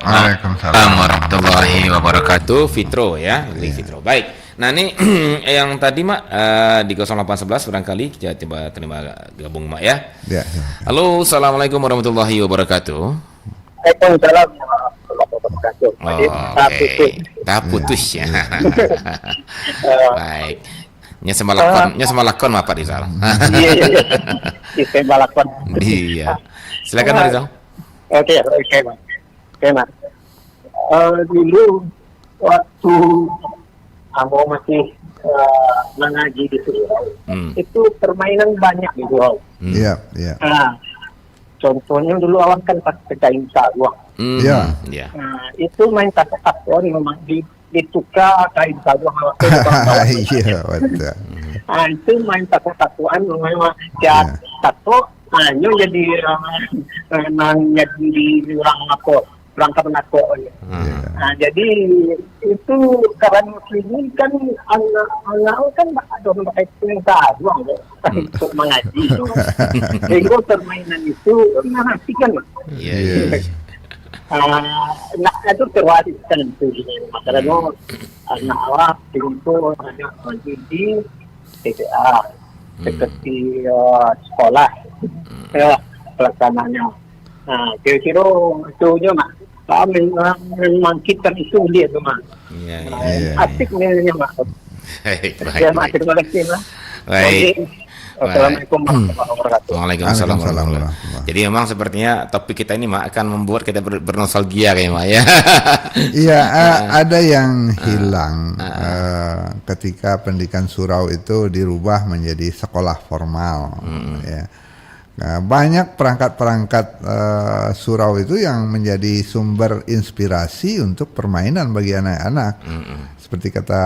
Waalaikumsalam warahmatullahi wabarakatuh. Fitro ya, Fitro. Baik. Nah ini yang tadi Mak di 0811 barangkali kita coba terima gabung Mak ya. Ya. Halo, assalamualaikum warahmatullahi wabarakatuh. Waalaikumsalam warahmatullahi wabarakatuh. Tak putus ya. Baik. Nya semalakon Mak Pak Rizal. Iya. Itu balakon. Iya. Silakan Pak Rizal. Oke, Mas. Dulu waktu kamu masih mengaji di surau, itu permainan banyak di surau. Iya. Nah, contohnya dulu awal kan pas pecahin sawah. Iya. Nah, itu main tak-takuan memang ditukar kain sawah. Iya, betul. Nah, itu main tak-takuan memang tiap tato hanya jadi jadi orang penako. Nah, jadi itu kawan muslimin kan anak kan ada pakai pengetahuan untuk mengaji. Jadi permainan itu mengasihkan. Iya. Nah, itu terwariskan itu masalahnya anak awak itu ada menjadi TPA seperti sekolah ya pelaksananya. Nah, kira-kira itu aja Mak. Memang kita itu dia tu Mak. Iya. Asik ni Mak. Baik. Mak, terima kasih Mak. Baik. Assalamualaikum warahmatullahi wabarakatuh. Waalaikumsalam warahmatullahi wabarakatuh. Jadi memang sepertinya topik kita ini Mak akan membuat kita bernostalgia kayaknya Mak ya. Iya, ada yang hilang ketika pendidikan surau itu dirubah menjadi sekolah formal. Ya. Nah, banyak perangkat-perangkat surau itu yang menjadi sumber inspirasi untuk permainan bagi anak-anak. Seperti kata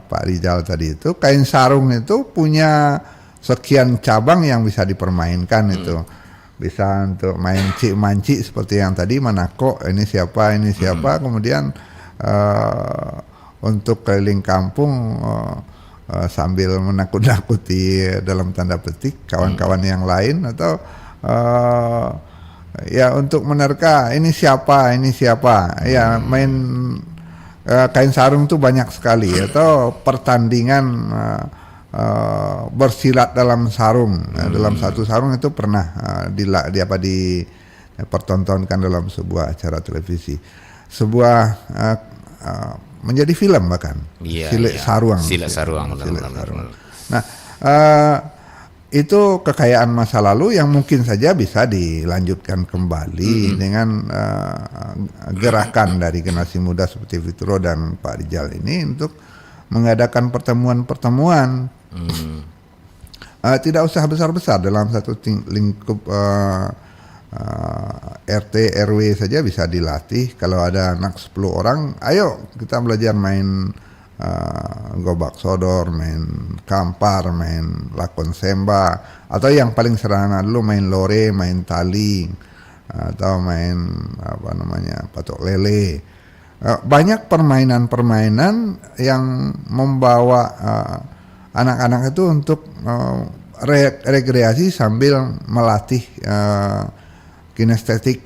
Pak Rizal tadi itu, kain sarung itu punya sekian cabang yang bisa dipermainkan itu. Bisa untuk main cik manci seperti yang tadi manako, ini siapa, kemudian untuk keliling kampung sambil menakut-nakuti dalam tanda petik kawan-kawan yang lain, atau ya untuk menerka ini siapa ya, main kain sarung tuh banyak sekali, atau pertandingan bersilat dalam sarung. Dalam satu sarung itu pernah dipertontonkan dalam sebuah acara televisi, menjadi film bahkan. Silat Saruang. Nah, itu kekayaan masa lalu yang mungkin saja bisa dilanjutkan kembali dengan gerakan dari generasi muda seperti Fitro dan Pak Rizal ini untuk mengadakan pertemuan-pertemuan. Tidak usah besar-besar, dalam satu lingkup RT RW saja bisa dilatih. Kalau ada anak 10 orang, ayo kita belajar main gobak sodor, main kampar, main lakon semba, atau yang paling sederhana dulu main lore, main tali, atau main patok lele. Banyak permainan-permainan yang membawa anak-anak itu untuk rekreasi sambil melatih kinestetik,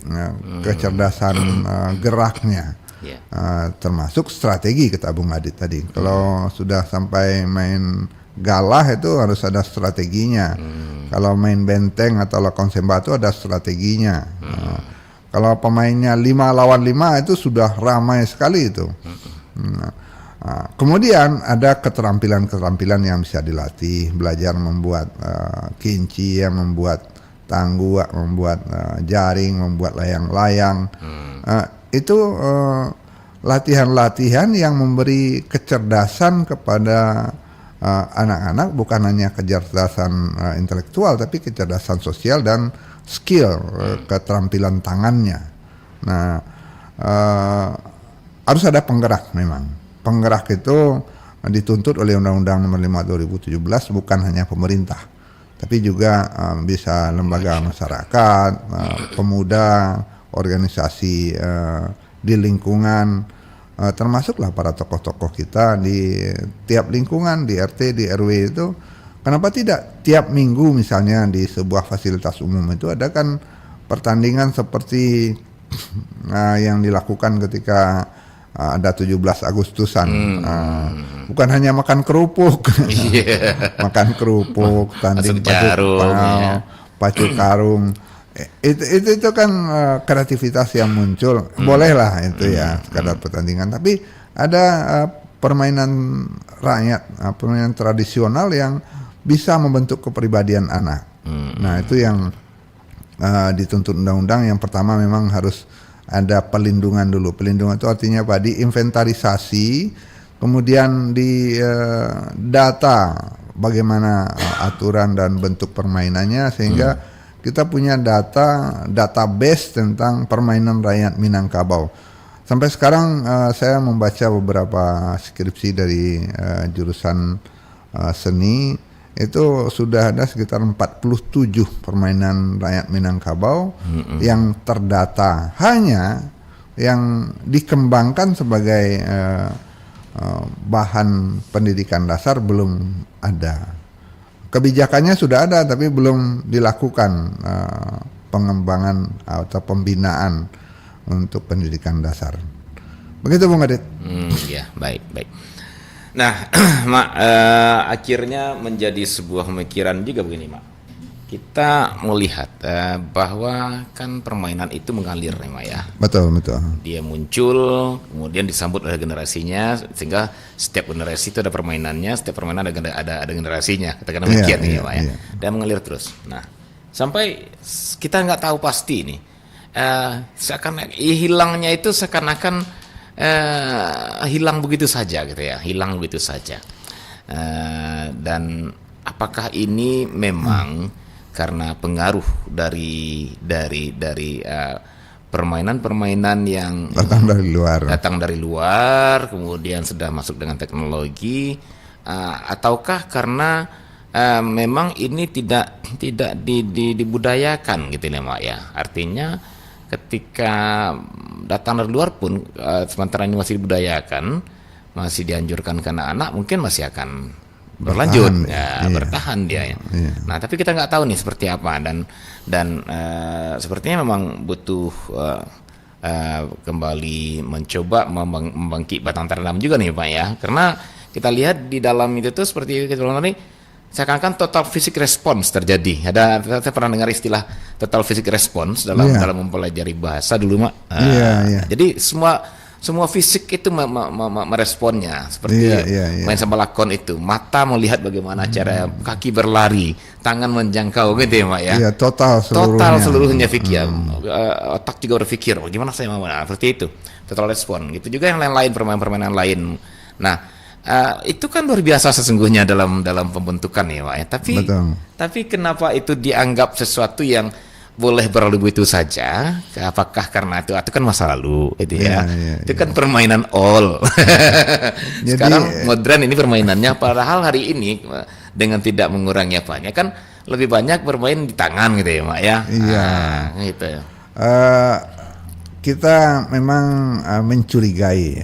kecerdasan geraknya, termasuk strategi, kata Bung Adit tadi. Kalau sudah sampai main galah itu harus ada strateginya. Kalau main benteng atau lakon sembah itu ada strateginya. Kalau pemainnya 5 lawan 5 itu sudah ramai sekali itu. Kemudian ada keterampilan-keterampilan yang bisa dilatih, belajar membuat kinci, membuat tangguh, membuat jaring, membuat layang-layang. Itu latihan-latihan yang memberi kecerdasan kepada anak-anak, bukan hanya kecerdasan intelektual, tapi kecerdasan sosial dan skill, keterampilan tangannya. Nah, harus ada penggerak memang. Penggerak itu dituntut oleh Undang-Undang Nomor 5 2017, bukan hanya pemerintah, tapi juga bisa lembaga masyarakat, pemuda, organisasi di lingkungan, termasuklah para tokoh-tokoh kita di tiap lingkungan, di RT, di RW itu. Kenapa tidak tiap minggu misalnya di sebuah fasilitas umum itu ada kan pertandingan seperti yang dilakukan ketika ada 17 Agustusan, bukan hanya makan kerupuk, makan kerupuk, tanding pacu karung, itu kan kreativitas yang muncul, bolehlah itu ya sekadar pertandingan, tapi ada permainan rakyat, permainan tradisional yang bisa membentuk kepribadian anak. Nah itu yang dituntut undang-undang. Yang pertama memang harus ada pelindungan dulu. Pelindungan itu artinya apa? Diinventarisasi, kemudian di data bagaimana aturan dan bentuk permainannya, sehingga kita punya database tentang permainan rakyat Minangkabau. Sampai sekarang saya membaca beberapa skripsi dari jurusan seni, itu sudah ada sekitar 47 permainan rakyat Minangkabau yang terdata. Hanya yang dikembangkan sebagai bahan pendidikan dasar belum ada. Kebijakannya sudah ada tapi belum dilakukan pengembangan atau pembinaan untuk pendidikan dasar. Begitu Bung Adit. Ya, baik. Nah, Mak, akhirnya menjadi sebuah pemikiran juga begini, Mak. Kita melihat bahwa kan permainan itu mengalir, Mak ya. Betul. Dia muncul, kemudian disambut oleh generasinya, sehingga setiap generasi itu ada permainannya, setiap permainan ada generasinya. Katakan demikian ya, Mak ya. Dan mengalir terus. Nah, sampai kita nggak tahu pasti ini. Seakan hilangnya itu seakan-akan hilang begitu saja gitu ya, dan apakah ini memang karena pengaruh dari permainan yang datang dari luar, kemudian sudah masuk dengan teknologi, ataukah karena memang ini tidak dibudayakan gitu ya, Mak ya. Artinya ketika datang dari luar pun sementara ini masih dibudayakan, masih dianjurkan ke anak-anak, mungkin masih akan berlanjut, bertahan dia. Nah, tapi kita nggak tahu nih seperti apa, dan sepertinya memang butuh kembali mencoba membangkit batang terendam juga nih Pak ya, karena kita lihat di dalam itu tuh seperti kita bilang tadi, seakan-akan total physic response terjadi. Saya pernah dengar istilah total physic response dalam mempelajari bahasa dulu, Mak. Jadi semua fisik itu meresponnya, seperti main sama lakon itu. Mata melihat bagaimana cara, kaki berlari, tangan menjangkau gitu ya, Mak ya. Total seluruhnya fikir. Otak juga berpikir, gimana saya mau, seperti itu. Total respon. Gitu juga yang lain-lain, permainan lain. Nah, itu kan luar biasa sesungguhnya dalam pembentukan ya, Pak ya. Tapi kenapa itu dianggap sesuatu yang boleh berlalu begitu saja? Apakah karena itu kan masa lalu itu ya? Itu kan permainan all. Sekarang modern ini permainannya, padahal hari ini dengan tidak mengurangi apanya kan lebih banyak bermain di tangan gitu ya, Pak ya. Gitu ya. Kita memang mencurigai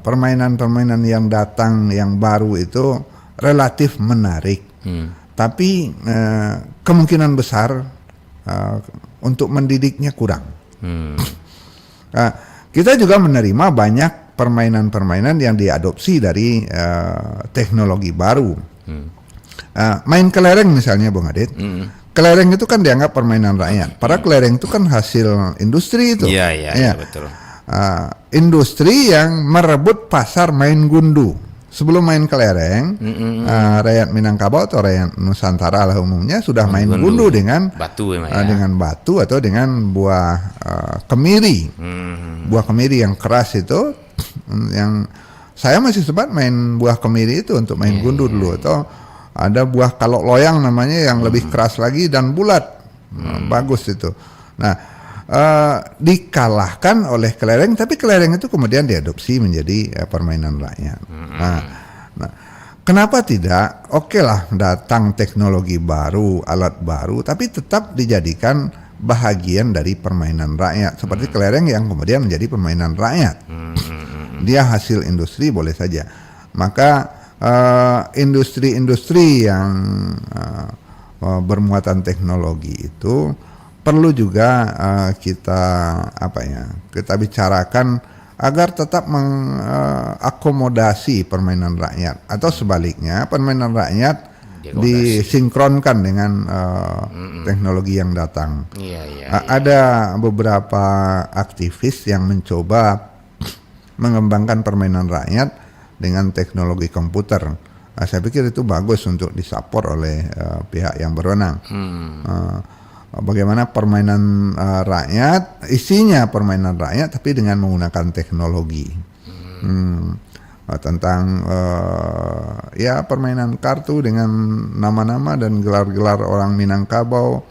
permainan-permainan yang datang yang baru itu relatif menarik, tapi kemungkinan besar untuk mendidiknya kurang. Kita juga menerima banyak permainan-permainan yang diadopsi dari teknologi baru. Main kelereng misalnya Bung Adit. Kelereng itu kan dianggap permainan rakyat. Padahal kelereng itu kan hasil industri itu. Iya, betul. Industri yang merebut pasar main gundu. Sebelum main kelereng, rakyat Minangkabau atau rakyat Nusantara lah umumnya sudah main gundu dengan batu, dengan batu atau dengan buah kemiri. Buah kemiri yang keras itu, yang saya masih sempat main buah kemiri itu untuk main gundu dulu. Atau ada buah kalok loyang namanya yang lebih keras lagi dan bulat, bagus itu. Nah, dikalahkan oleh kelereng, tapi kelereng itu kemudian diadopsi menjadi permainan rakyat. Nah, kenapa tidak? Oke lah, datang teknologi baru, alat baru, tapi tetap dijadikan bahagian dari permainan rakyat. Seperti kelereng yang kemudian menjadi permainan rakyat. Dia hasil industri boleh saja. Maka industri-industri yang bermuatan teknologi itu perlu juga kita bicarakan agar tetap mengakomodasi permainan rakyat, atau sebaliknya permainan rakyat disinkronkan dengan teknologi yang datang. Ada beberapa aktivis yang mencoba mengembangkan permainan rakyat dengan teknologi komputer. Saya pikir itu bagus untuk disupport oleh pihak yang berwenang. Bagaimana permainan rakyat, isinya permainan rakyat tapi dengan menggunakan teknologi. Tentang permainan kartu dengan nama-nama dan gelar-gelar orang Minangkabau.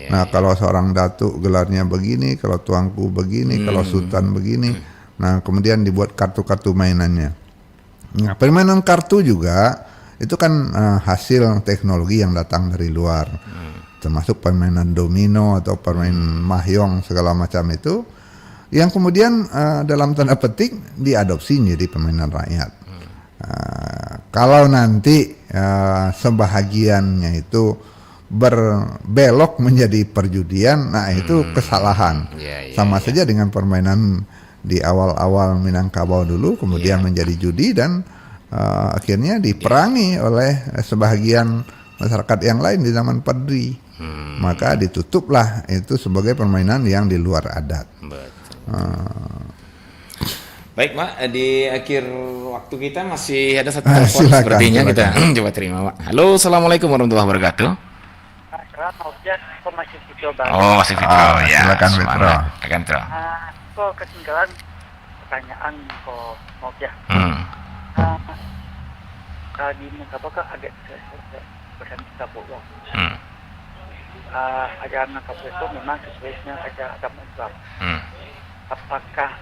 Nah, kalau seorang datuk gelarnya begini, kalau tuanku begini, kalau sultan begini. Nah, kemudian dibuat kartu-kartu mainannya. Nah, permainan kartu juga itu kan hasil teknologi yang datang dari luar. Termasuk permainan domino atau permainan mahjong segala macam itu, yang kemudian dalam tanda petik diadopsi menjadi permainan rakyat. Kalau nanti sebahagiannya itu berbelok menjadi perjudian, nah itu kesalahan. Sama saja dengan permainan di awal-awal Minangkabau dulu, kemudian menjadi judi dan akhirnya diperangi oleh sebahagian masyarakat yang lain di zaman Padri. Maka ditutuplah itu sebagai permainan yang di luar adat. Baik, Pak, di akhir waktu kita masih ada satu telepon sepertinya. Kita coba terima, Pak. Halo, assalamualaikum warahmatullahi wabarakatuh. Masih Fitro Bang. Oh, masih Fitro, ya. Silakan Fitro. Silakan Fitro. Kok ketinggalan pertanyaan kok mau ya. Tadi apakah agak bersama kita bohong. Ajaran Minangkabau itu memang sesuainya ajaran agama Islam. Apakah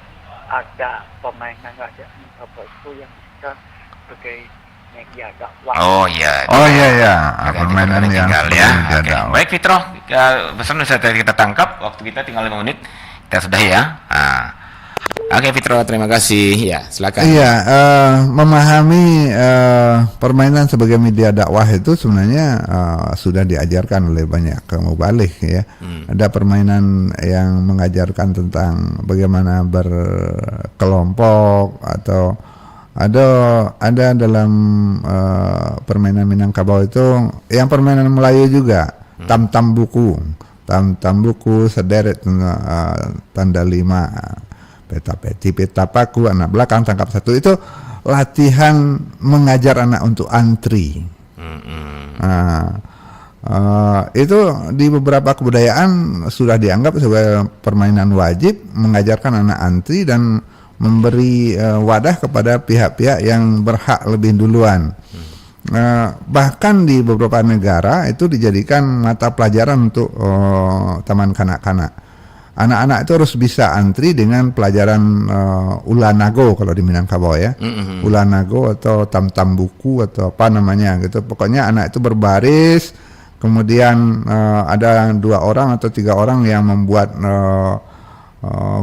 ada permainan ajaran Minangkabau itu yang bisa sebagai media dakwah? Oh iya, permainan yang dakwah. Baik Fitro, pesan bisa kita tangkap. Waktu kita tinggal 5 menit. Kita sudah ya. Oke Fitro, terima kasih. Ya, silakan. Iya, memahami permainan sebagai media dakwah itu sebenarnya sudah diajarkan oleh banyak mubalik ya. Ada permainan yang mengajarkan tentang bagaimana berkelompok, atau ada dalam permainan Minangkabau itu yang permainan Melayu juga, tam-tam buku, sederet tanda 5. Peta peti, peta paku, anak belakang tangkap satu, itu latihan mengajar anak untuk antri. Itu di beberapa kebudayaan sudah dianggap sebagai permainan wajib, mengajarkan anak antri dan memberi wadah kepada pihak-pihak yang berhak lebih duluan. Bahkan di beberapa negara itu dijadikan mata pelajaran untuk taman kanak-kanak. Anak-anak itu harus bisa antri dengan pelajaran ulanago kalau di Minangkabau ya. Ulanago atau tam-tam buku atau apa namanya gitu. Pokoknya anak itu berbaris, kemudian ada 2 orang atau 3 orang yang membuat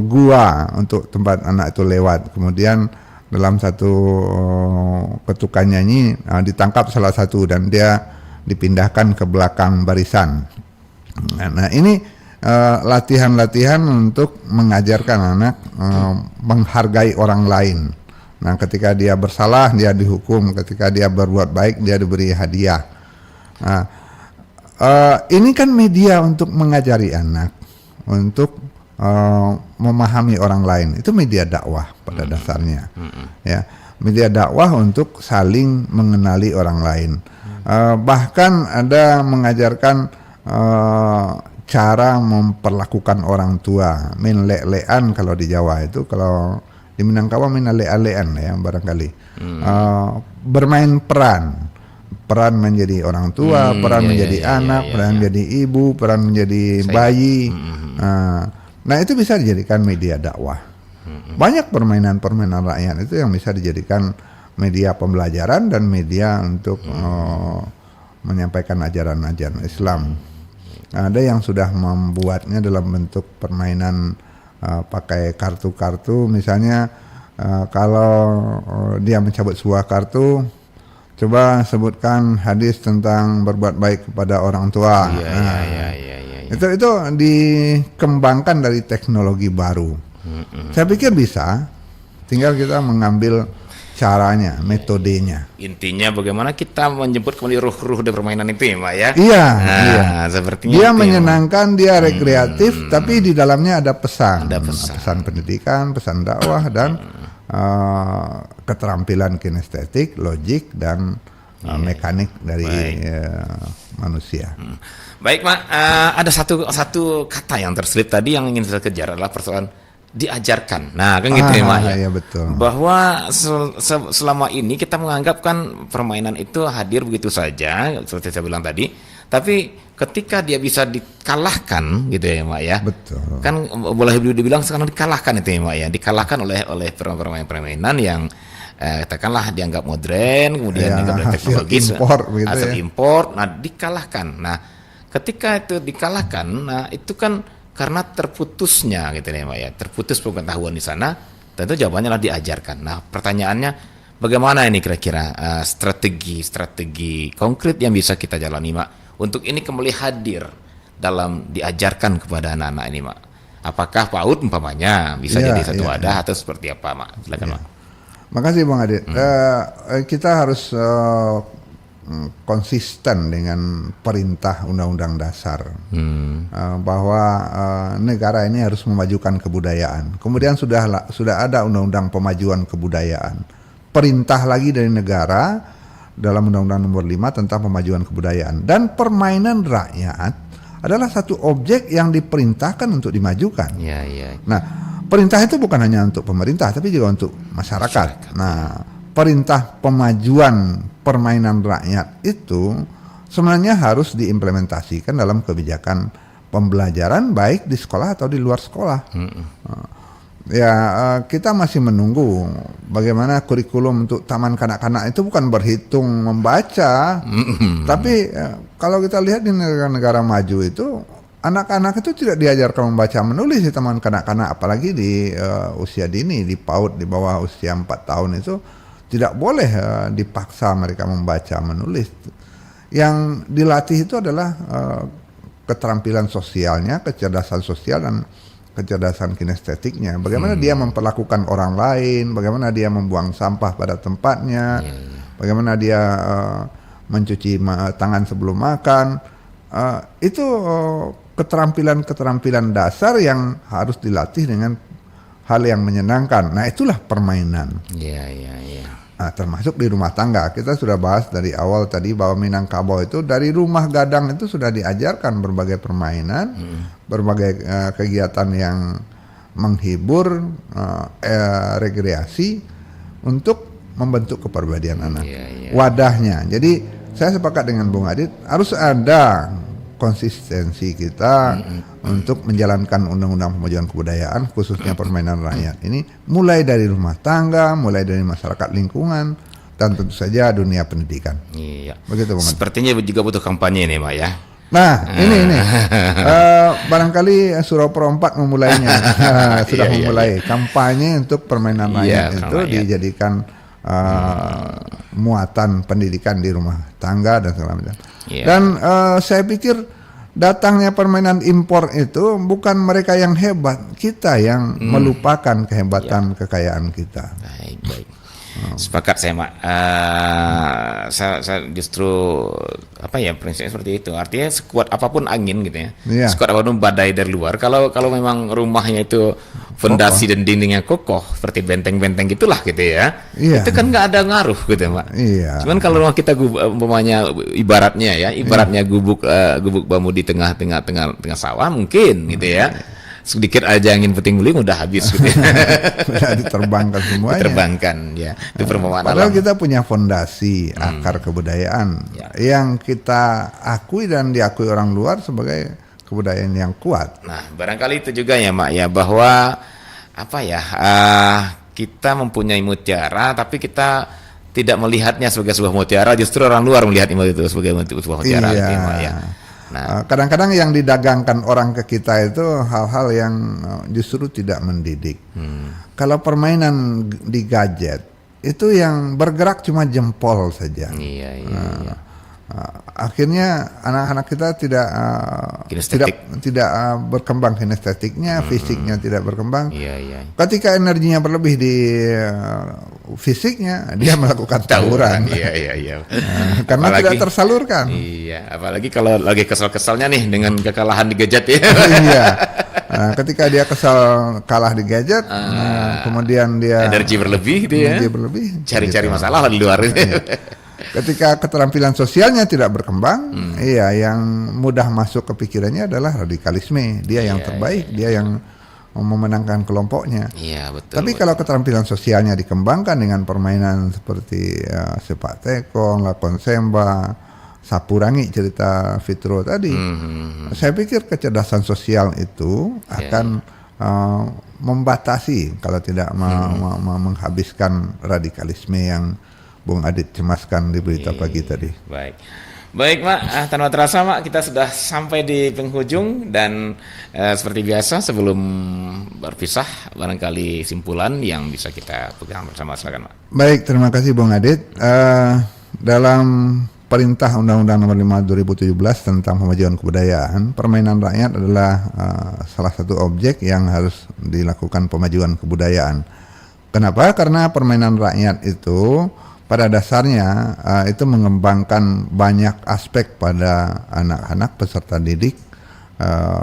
gua untuk tempat anak itu lewat. Kemudian dalam satu ketukan nyanyi ditangkap salah satu dan dia dipindahkan ke belakang barisan. Nah ini latihan-latihan untuk mengajarkan anak menghargai orang lain. Nah, ketika dia bersalah dia dihukum, ketika dia berbuat baik dia diberi hadiah. Nah, ini kan media untuk mengajari anak, untuk memahami orang lain. Itu media dakwah pada dasarnya. Ya, media dakwah untuk saling mengenali orang lain. Bahkan ada mengajarkan cara memperlakukan orang tua, min le-lean kalau di Jawa itu, kalau di Minangkabau min le-lean ya barangkali. Bermain peran menjadi orang tua, peran menjadi anak, peran menjadi ibu, peran menjadi bayi. Nah, itu bisa dijadikan media dakwah. Banyak permainan-permainan rakyat itu yang bisa dijadikan media pembelajaran dan media untuk menyampaikan ajaran-ajaran Islam. Ada yang sudah membuatnya dalam bentuk permainan pakai kartu-kartu, misalnya kalau dia mencabut sebuah kartu, coba sebutkan hadis tentang berbuat baik kepada orang tua. Itu dikembangkan dari teknologi baru. Saya pikir bisa, tinggal kita mengambil caranya, metodenya. Intinya bagaimana kita menjemput kembali ruh-ruh dari permainan itu ya, Pak ya? Iya. Sepertinya dia menyenangkan, dia rekreatif, tapi di dalamnya ada pesan. Pesan pendidikan, pesan dakwah, dan keterampilan kinestetik, logik, dan mekanik dari manusia. Baik, Pak. Ada satu kata yang terselip tadi yang ingin saya kejar adalah persoalan diajarkan. Nah, kan gitu ya, Mak ya. Iya, betul. Bahwa selama ini kita menganggap kan permainan itu hadir begitu saja, seperti saya bilang tadi. Tapi ketika dia bisa dikalahkan, gitu ya, Mak ya. Betul. Kan boleh dibilang sekarang dikalahkan itu ya, Mak ya. Dikalahkan oleh permainan-permainan yang katakanlah dianggap modern, kemudian dianggap teknologis, hasil impor. Nah, dikalahkan. Nah, ketika itu dikalahkan, nah itu kan karena terputusnya gitu ya, Pak ya, terputus pengetahuan di sana, tentu jawabannya adalah diajarkan. Nah, pertanyaannya bagaimana ini kira-kira strategi konkret yang bisa kita jalani, Pak, untuk ini kembali hadir dalam diajarkan kepada anak-anak ini, Pak? Apakah PAUD umpamanya bisa jadi satu wadah atau seperti apa, Pak? Silakan, Pak. Makasih, Bang Adit. Kita harus konsisten dengan perintah Undang-Undang Dasar bahwa negara ini harus memajukan kebudayaan. Kemudian sudah ada Undang-Undang Pemajuan Kebudayaan. Perintah lagi dari negara dalam Undang-Undang Nomor 5 tentang Pemajuan Kebudayaan. Dan permainan rakyat adalah satu objek yang diperintahkan untuk dimajukan. Nah, perintah itu bukan hanya untuk pemerintah tapi juga untuk masyarakat. Nah, perintah pemajuan permainan rakyat itu sebenarnya harus diimplementasikan dalam kebijakan pembelajaran baik di sekolah atau di luar sekolah. Kita masih menunggu bagaimana kurikulum untuk taman kanak-kanak itu bukan berhitung membaca, tapi kalau kita lihat di negara-negara maju itu anak-anak itu tidak diajarkan membaca menulis di taman kanak-kanak, apalagi di usia dini, di PAUD di bawah usia 4 tahun itu tidak boleh dipaksa mereka membaca menulis. Yang dilatih itu adalah keterampilan sosialnya, kecerdasan sosial dan kecerdasan kinestetiknya. Bagaimana dia memperlakukan orang lain, bagaimana dia membuang sampah pada tempatnya, bagaimana dia mencuci tangan sebelum makan. Itu keterampilan-keterampilan dasar yang harus dilatih dengan hal yang menyenangkan. Nah, itulah permainan. Nah, termasuk di rumah tangga. Kita sudah bahas dari awal tadi bahwa Minangkabau itu dari rumah gadang itu sudah diajarkan berbagai permainan, berbagai kegiatan yang menghibur, rekreasi untuk membentuk kepribadian anak. Wadahnya. Jadi saya sepakat dengan Bung Adit, harus ada konsistensi kita untuk menjalankan Undang-Undang Pemajuan Kebudayaan, khususnya permainan rakyat ini, mulai dari rumah tangga, mulai dari masyarakat lingkungan, dan tentu saja dunia pendidikan. Begitu, Bang. Sepertinya juga butuh kampanye nih, Pak ya. Nah, ini barangkali Surau Pro 4 memulainya, sudah memulai kampanye untuk permainan rakyat itu dijadikan muatan pendidikan di rumah tangga dan segala macam. Dan saya pikir datangnya permainan impor itu bukan mereka yang hebat, kita yang melupakan kehebatan kekayaan kita. Baik. Sepakat saya, Mak. Saya justru prinsipnya seperti itu. Artinya sekuat apapun angin gitu ya. Iya. Sekuat apapun badai dari luar. Kalau memang rumahnya itu fondasi dan dindingnya kokoh seperti benteng-benteng gitulah gitu ya. Iya. Itu kan nggak ada ngaruh gitu, Mak. Iya. Cuman kalau rumah kita umpamanya ibaratnya gubuk bambu di tengah sawah mungkin gitu ya. Sedikit aja angin puting beliung udah habis gitu. Udah diterbangkan semuanya. Diterbangkan ya. Itu perumpamaan Padahal alam. kita punya fondasi akar kebudayaan yang kita akui dan diakui orang luar sebagai kebudayaan yang kuat. Nah, barangkali itu juga ya, Mak ya, bahwa kita mempunyai mutiara tapi kita tidak melihatnya sebagai sebuah mutiara, justru orang luar melihat itu sebagai sebuah mutiara gitu ya, Mak ya. Nah, kadang-kadang yang didagangkan orang ke kita itu hal-hal yang justru tidak mendidik. Kalau permainan di gadget itu yang bergerak cuma jempol saja. Iya. Akhirnya anak-anak kita tidak berkembang kinestetiknya, fisiknya tidak berkembang. Iya. Ketika energinya berlebih di fisiknya, dia melakukan tawuran. Iya. Karena Apalagi, tidak tersalurkan. Iya, apalagi kalau lagi kesal-kesalnya nih dengan kekalahan di gadget ya. Iya. Nah, ketika dia kesal kalah di gadget, kemudian dia energi berlebih gitu ya. Energi berlebih. Cari-cari masalah di luar itu. Iya. Ketika keterampilan sosialnya tidak berkembang, yang mudah masuk ke pikirannya adalah radikalisme. Dia yang terbaik, dia yang memenangkan kelompoknya. Iya, betul. Tapi kalau keterampilan sosialnya dikembangkan dengan permainan seperti sepak tekong, lakon semba, sapurangi cerita Fitro tadi, saya pikir kecerdasan sosial itu akan membatasi kalau tidak menghabiskan radikalisme yang Bung Adit cemaskan di berita pagi tadi. Baik, Mak. Tanpa terasa, Mak, kita sudah sampai di penghujung dan seperti biasa sebelum berpisah, barangkali simpulan yang bisa kita pegang bersama, silakan, Mak. Baik, terima kasih Bung Adit. Dalam Perintah Undang-Undang Nomor 5 2017 tentang pemajuan kebudayaan, permainan rakyat adalah salah satu objek yang harus dilakukan pemajuan kebudayaan. Kenapa? Karena permainan rakyat itu pada dasarnya itu mengembangkan banyak aspek pada anak-anak peserta didik,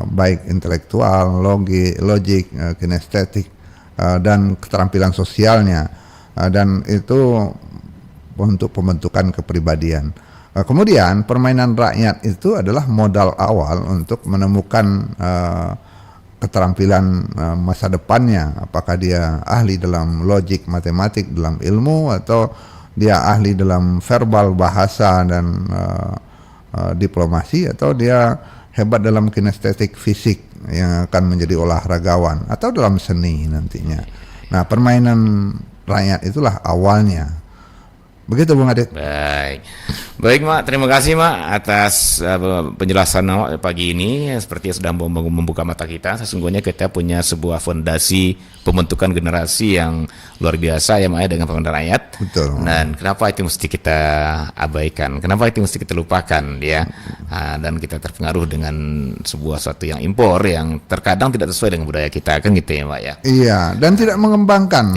baik intelektual, logik, kinestetik, dan keterampilan sosialnya, dan itu untuk pembentukan kepribadian. Kemudian permainan rakyat itu adalah modal awal untuk menemukan keterampilan masa depannya, apakah dia ahli dalam logik, matematik, dalam ilmu, atau dia ahli dalam verbal, bahasa, dan diplomasi, atau dia hebat dalam kinestetik fisik yang akan menjadi olahragawan, atau dalam seni nantinya. Nah, permainan rakyat itulah awalnya. Begitu Bung Adit. Baik, Mak, terima kasih, Mak, atas penjelasan pagi ini. Sepertinya sudah membuka mata kita. Sesungguhnya kita punya sebuah fondasi pembentukan generasi yang luar biasa ya, Mak, dengan permainan rakyat. Betul. Dan kenapa itu mesti kita abaikan? Kenapa itu mesti kita lupakan ya? Dan kita terpengaruh dengan sebuah suatu yang impor yang terkadang tidak sesuai dengan budaya kita, kan gitu ya, Mak ya? Iya, dan tidak mengembangkan.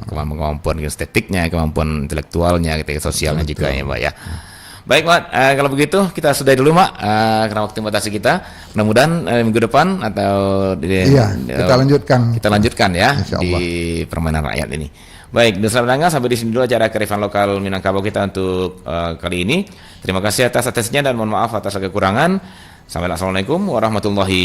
Kemampuan estetiknya, kemampuan intelektualnya, gitu, sosialnya juga ya, Mbak ya. Baik, Mak, kalau begitu kita sudahi dulu, Mak, karena waktu batasi kita. Mudah-mudahan minggu depan atau kita lanjutkan ya di permainan rakyat ini. Baik, saudara, sampai di sini dulu acara Kearifan Lokal Minangkabau kita untuk kali ini. Terima kasih atas atensinya dan mohon maaf atas kekurangan. Assalamualaikum warahmatullahi